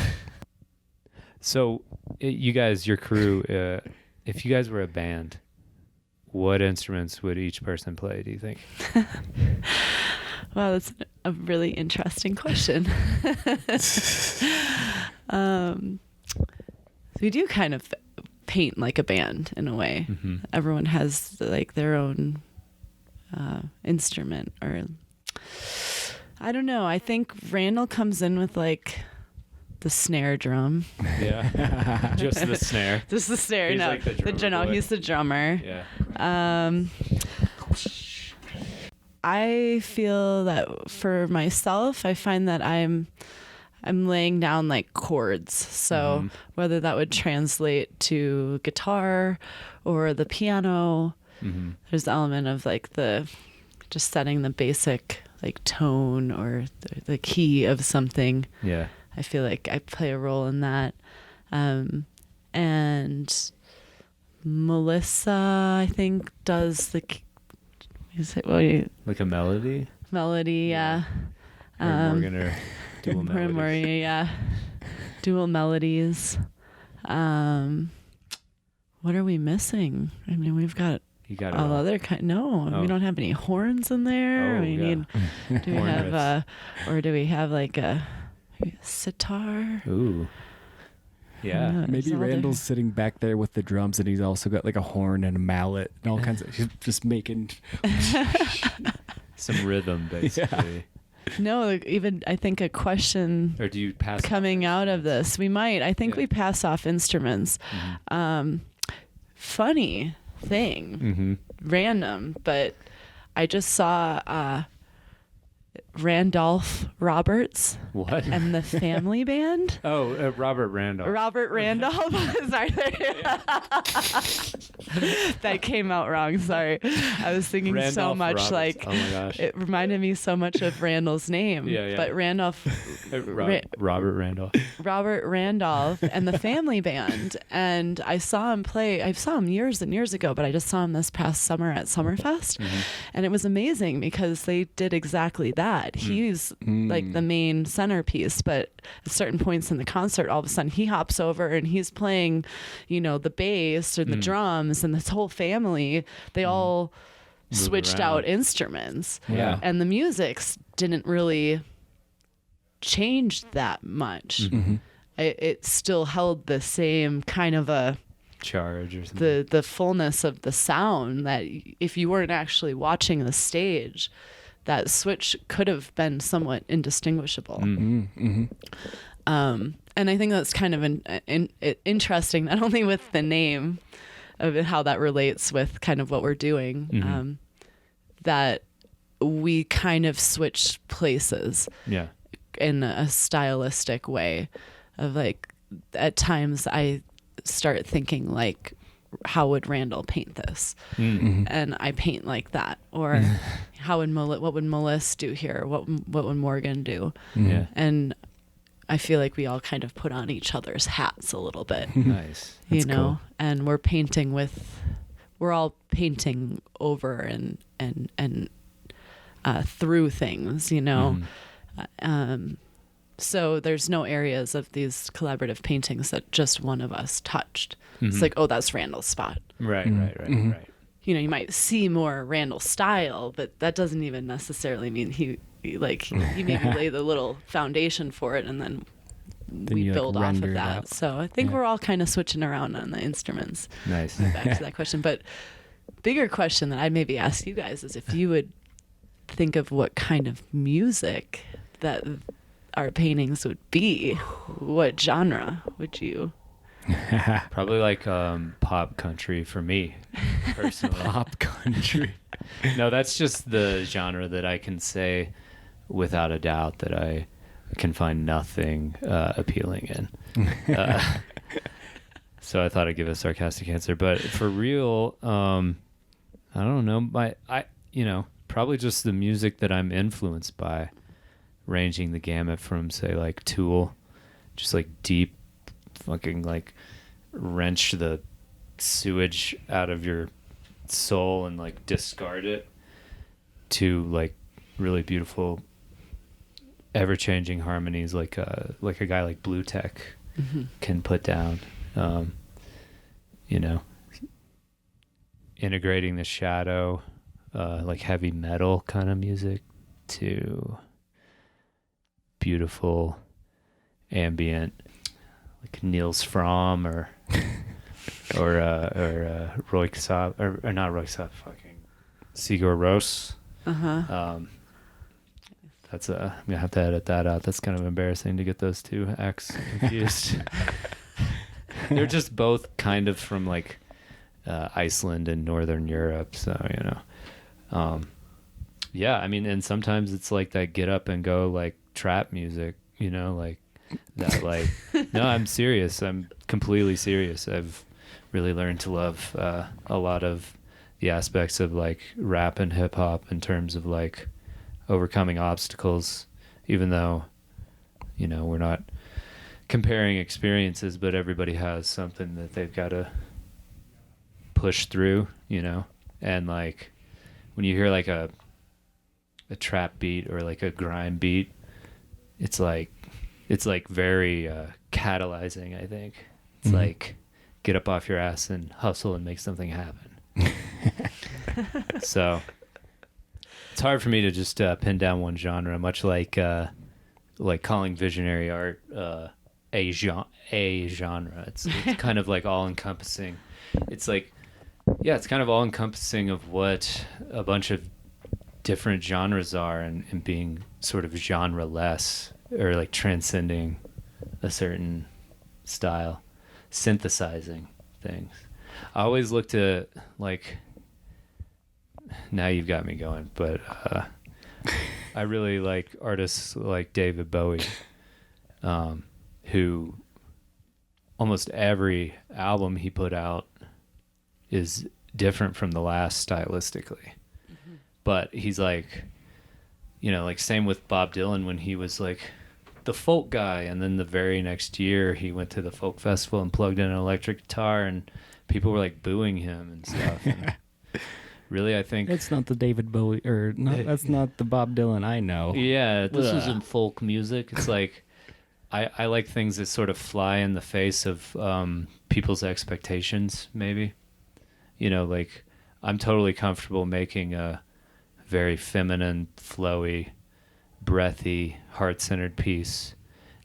So you guys, your crew, if you guys were a band, what instruments would each person play, do you think? Wow, that's a really interesting question. We do kind of paint like a band in a way. Everyone has like their own instrument, or I don't know. I think Randall comes in with like the snare drum. Yeah. Just the snare. Just the snare. He's no, like the drummer boy. He's the drummer. Yeah. I feel that for myself, I find that I'm laying down like chords. So whether that would translate to guitar or the piano, there's the element of like just setting the basic like tone or the key of something. Yeah. I feel like I play a role in that. And Melissa, I think, does like a melody? Melody, yeah. Morgan or dual melodies. Morgan, yeah. Dual melodies. What are we missing? I mean, we've got all other kind. No, we don't have any horns in there. Do we have or do we have like a sitar? Ooh. Yeah. Maybe Randall's sitting back there with the drums and he's also got like a horn and a mallet and all kinds of, he's just making some rhythm basically. Yeah. No, like even I think a question or do you pass coming out of this, we might. I think we pass off instruments. Funny thing, random, but I just saw Randolph Roberts. What? And the Family Band. Oh, Robert Randolph. Robert Randolph. Sorry. That came out wrong. Sorry. I was thinking Randolph so much Roberts. like, oh my gosh. It reminded me so much of Randall's name. Yeah. But Randolph. Robert Randolph. Robert Randolph and the Family Band. And I saw him play. I saw him years and years ago, but I just saw him this past summer at Summerfest. And it was amazing because they did exactly that. He's like the main centerpiece, but at certain points in the concert, all of a sudden he hops over and he's playing, the bass or the drums, and this whole family, they all switched out instruments. Yeah. And the music didn't really change that much. It still held the same kind of a charge or something. The fullness of the sound that if you weren't actually watching the stage, that switch could have been somewhat indistinguishable. And I think that's kind of interesting, not only with the name of how that relates with kind of what we're doing, that we kind of switched places Yeah. in a stylistic way of like, at times I start thinking like, how would Randall paint this? Mm. And I paint like that. Or what would Melissa do here? What would Morgan do? Yeah. And I feel like we all kind of put on each other's hats a little bit, Nice. you That's know, cool. and we're all painting over and through things, you know. So there's no areas of these collaborative paintings that just one of us touched. It's like, oh, that's Randall's spot. Right. You know, you might see more Randall style, but that doesn't even necessarily mean he maybe lay the little foundation for it, and then we you, like, build off render of it that. out. So I think we're all kind of switching around on the instruments. Nice. Back to that question. But bigger question that I maybe ask you guys is if you would think of what kind of music that our paintings would be, what genre would you? Probably like pop country for me personally. Pop country. No, that's just the genre that I can say without a doubt that I can find nothing appealing in. So I thought I'd give a sarcastic answer, but for real, I don't know. Probably just the music that I'm influenced by, ranging the gamut from, say, like Tool, just like deep, fucking like wrench the sewage out of your soul and like discard it, to like really beautiful, ever-changing harmonies like a guy like Blue Tech can put down. Integrating the shadow, like heavy metal kind of music, to beautiful ambient, like Niels Fromm or Roy Saab, or not Roy Saab, fucking Sigur Rós. I'm gonna have to edit that out. That's kind of embarrassing to get those two acts confused. They're just both kind of from like Iceland and Northern Europe, so yeah. I mean, and sometimes it's like that get up and go like trap music, like that. Like, no, I'm serious. I'm completely serious. I've really learned to love a lot of the aspects of like rap and hip hop in terms of like overcoming obstacles, even though, we're not comparing experiences, but everybody has something that they've got to push through, and like when you hear like a trap beat or like a grime beat, it's like very catalyzing, I think. It's like, get up off your ass and hustle and make something happen. So it's hard for me to just pin down one genre, much like calling visionary art a genre. It's kind of like all encompassing. It's like, yeah, it's kind of all encompassing of what a bunch of different genres are, and being sort of genre less, or like transcending a certain style, synthesizing things. I always look to like, now you've got me going, but I really like artists like David Bowie, who almost every album he put out is different from the last stylistically. But he's like, like same with Bob Dylan when he was like the folk guy, and then the very next year he went to the folk festival and plugged in an electric guitar, and people were like booing him and stuff. And really, I think That's not the David Bowie, or no, that's not the Bob Dylan I know. yeah, this isn't folk music. It's like I like things that sort of fly in the face of people's expectations, maybe. Like I'm totally comfortable making a very feminine, flowy, breathy, heart-centered piece,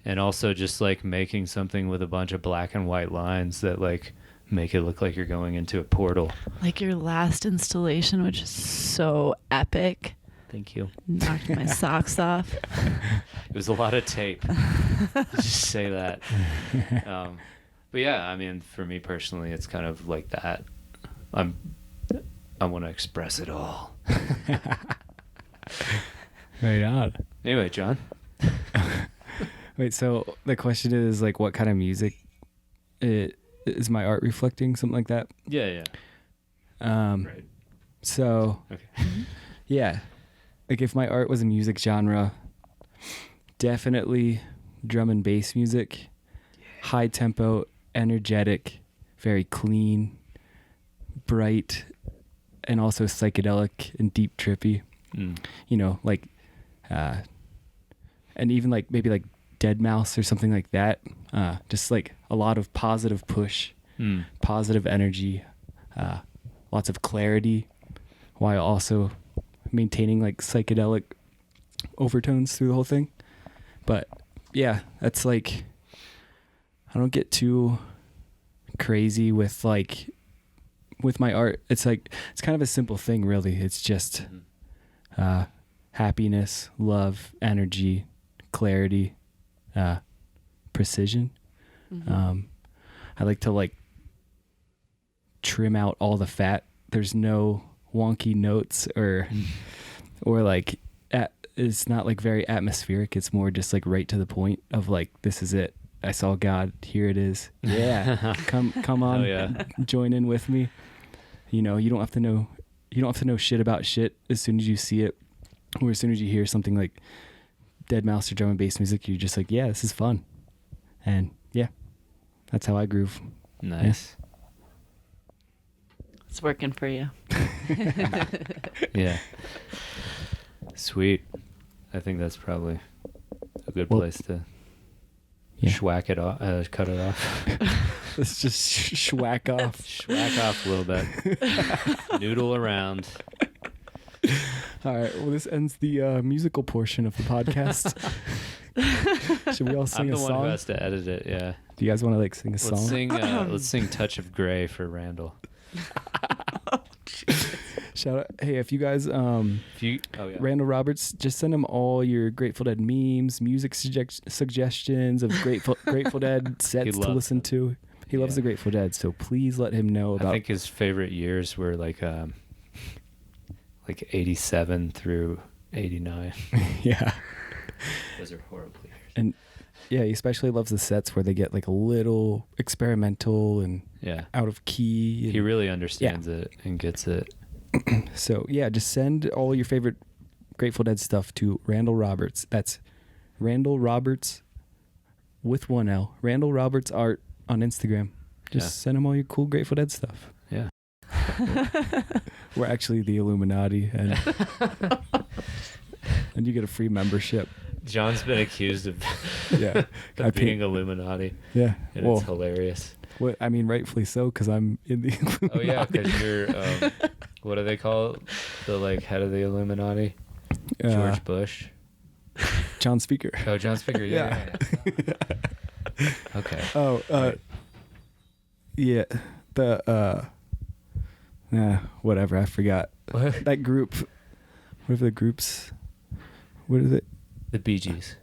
and also just like making something with a bunch of black and white lines that like make it look like you're going into a portal. Like your last installation, which is so epic. Thank you. Knocked my socks off. It was a lot of tape. Just say that. But yeah, I mean, for me personally, it's kind of like that. I want to express it all. Right on. Anyway, John. Wait, so the question is like, what kind of music is my art reflecting? Something like that. Yeah. Right. So, Okay. yeah, like if my art was a music genre, definitely drum and bass music, high tempo, energetic, very clean, bright, and also psychedelic and deep trippy. You know, like, and even like maybe like Dead Mouse or something like that. Just like a lot of positive push, positive energy, lots of clarity, while also maintaining like psychedelic overtones through the whole thing. But yeah, that's like, I don't get too crazy with like, with my art. It's like, it's kind of a simple thing, really. It's just happiness, love, energy, clarity, precision. I like to like trim out all the fat. There's no wonky notes or like it's not like very atmospheric. It's more just like right to the point of like, this is it. I saw God. Here it is. Yeah. Come on. Oh, yeah. Join in with me. You know, you don't have to know shit about shit as soon as you see it, or as soon as you hear something like Dead Mouse or drum and bass music, you're just like, yeah, this is fun. And yeah, that's how I groove. Nice. It's working for you. Yeah. Sweet. I think that's probably a good Well, place to yeah. schwack it off, cut it off. Let's just schwack off. Schwack off a little bit. Noodle around. All right. Well, this ends the musical portion of the podcast. Should we all sing I'm the a one who song? has to edit it, yeah. Do you guys want to like sing a song? Let's sing Touch of Grey for Randall. Shout out. Hey, if you guys, Randall Roberts, just send him all your Grateful Dead memes, music suggestions of Grateful Dead sets to listen to. He loves the Grateful Dead, so please let him know about. I think his favorite years were like 87 through 89. Yeah. Those are horrible years. And yeah, he especially loves the sets where they get like a little experimental and out of key. He really understands it and gets it. So yeah, just send all your favorite Grateful Dead stuff to Randall Roberts. That's Randall Roberts with one L. Randall Roberts Art on Instagram. Just send him all your cool Grateful Dead stuff. Yeah. We're actually the Illuminati, and and you get a free membership. John's been accused of being Illuminati. Yeah, and it's hilarious. Well, I mean, rightfully so, because I'm in the Illuminati. Oh yeah, because you're what do they call it? The like head of the Illuminati? George Bush. John Speaker. Oh, John Speaker. Yeah. Okay. Oh, yeah. The whatever. I forgot. What? That group. Whatever the groups. What is it? The Bee Gees.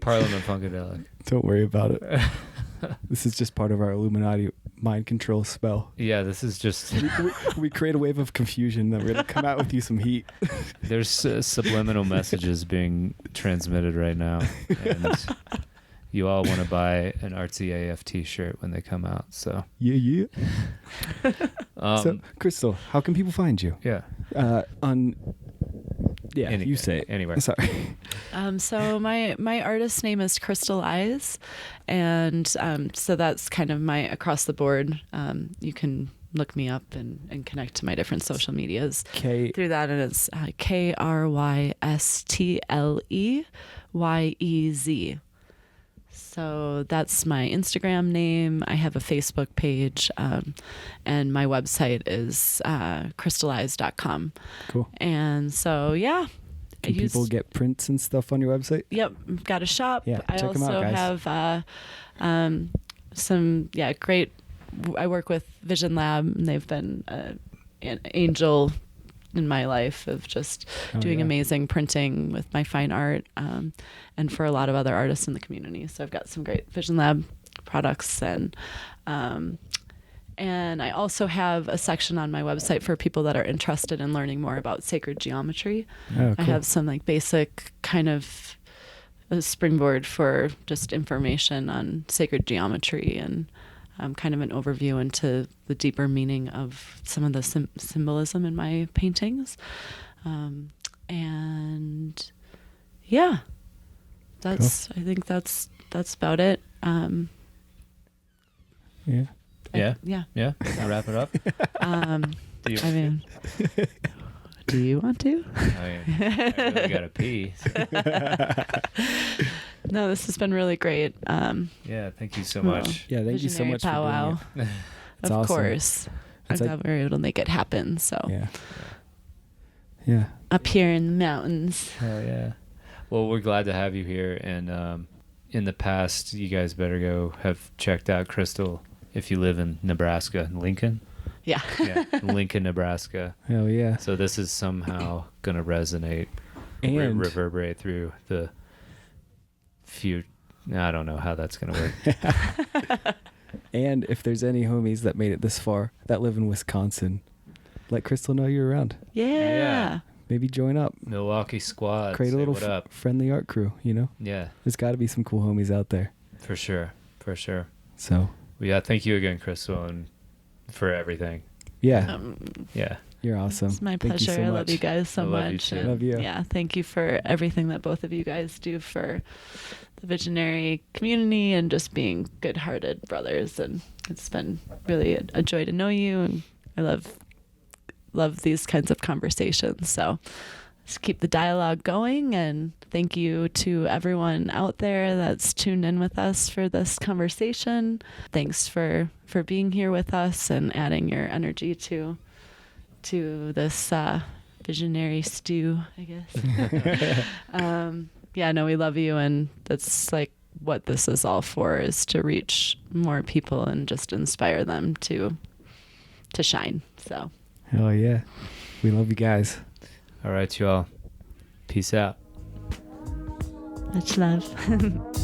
Parliament Funkadelic. Don't worry about it. This is just part of our Illuminati mind control spell. Yeah, this is just... we create a wave of confusion that we're going to come out with you some heat. There's subliminal messages being transmitted right now. And you all want to buy an Artsy AF t-shirt when they come out, so... Yeah. So, Krystle, how can people find you? Yeah. You say it. Anywhere. Sorry. So my artist name is Krystleyez, and so that's kind of my across the board. You can look me up and connect to my different social medias through that, and it's Krystleyez. So that's my Instagram name. I have a Facebook page, and my website is krystleyez.com. Cool. And so, yeah. Can people get prints and stuff on your website? Yep. I've got a shop. Yeah, I check 'em also out, guys. have some, great, I work with Vision Lab, and they've been an angel in my life of just doing amazing printing with my fine art, and for a lot of other artists in the community. So I've got some great Vision Lab products, and And I also have a section on my website for people that are interested in learning more about sacred geometry. Oh, I cool. have some like basic kind of a springboard for just information on sacred geometry and kind of an overview into the deeper meaning of some of the symbolism in my paintings. And yeah, that's, I think that's about it. Yeah. Yeah. Yeah. I'll wrap it up. Do you, I mean, do you want to? I really gotta pee. No, this has been really great. Yeah, thank you so much. Yeah, thank you so Visionary much for powwow. doing it. It's Of awesome. course. It's I'm like- glad we were able to make it happen. So Yeah. Yeah. up here in the mountains. Hell yeah. Well, we're glad to have you here. And in the past, you guys better go have checked out Krystle if you live in Nebraska, Lincoln. Yeah. Yeah, Lincoln, Nebraska. Hell yeah. So this is somehow gonna resonate, And reverberate through the few. I don't know how that's gonna work. and if there's any homies that made it this far that live in Wisconsin, let Krystle know you're around. Yeah. Maybe join up. Milwaukee squad. Create a say little what up? friendly art crew, you know? Yeah, There's got to be some cool homies out there. for sure. So, Well, yeah, thank you again, Krystle, and for everything. yeah, Yeah. you're awesome. It's my Thank you pleasure. so I love much. you guys so I love you much. too. And Love you. Yeah. Thank you for everything that both of you guys do for the visionary community and just being good-hearted brothers. And it's been really a joy to know you. And I love these kinds of conversations. So just keep the dialogue going, and thank you to everyone out there that's tuned in with us for this conversation. Thanks for being here with us and adding your energy to this visionary stew, I guess. Yeah, no, we love you, and that's like what this is all for, is to reach more people and just inspire them to shine. So Hell yeah. We love you guys. All right, y'all. Peace out. much love.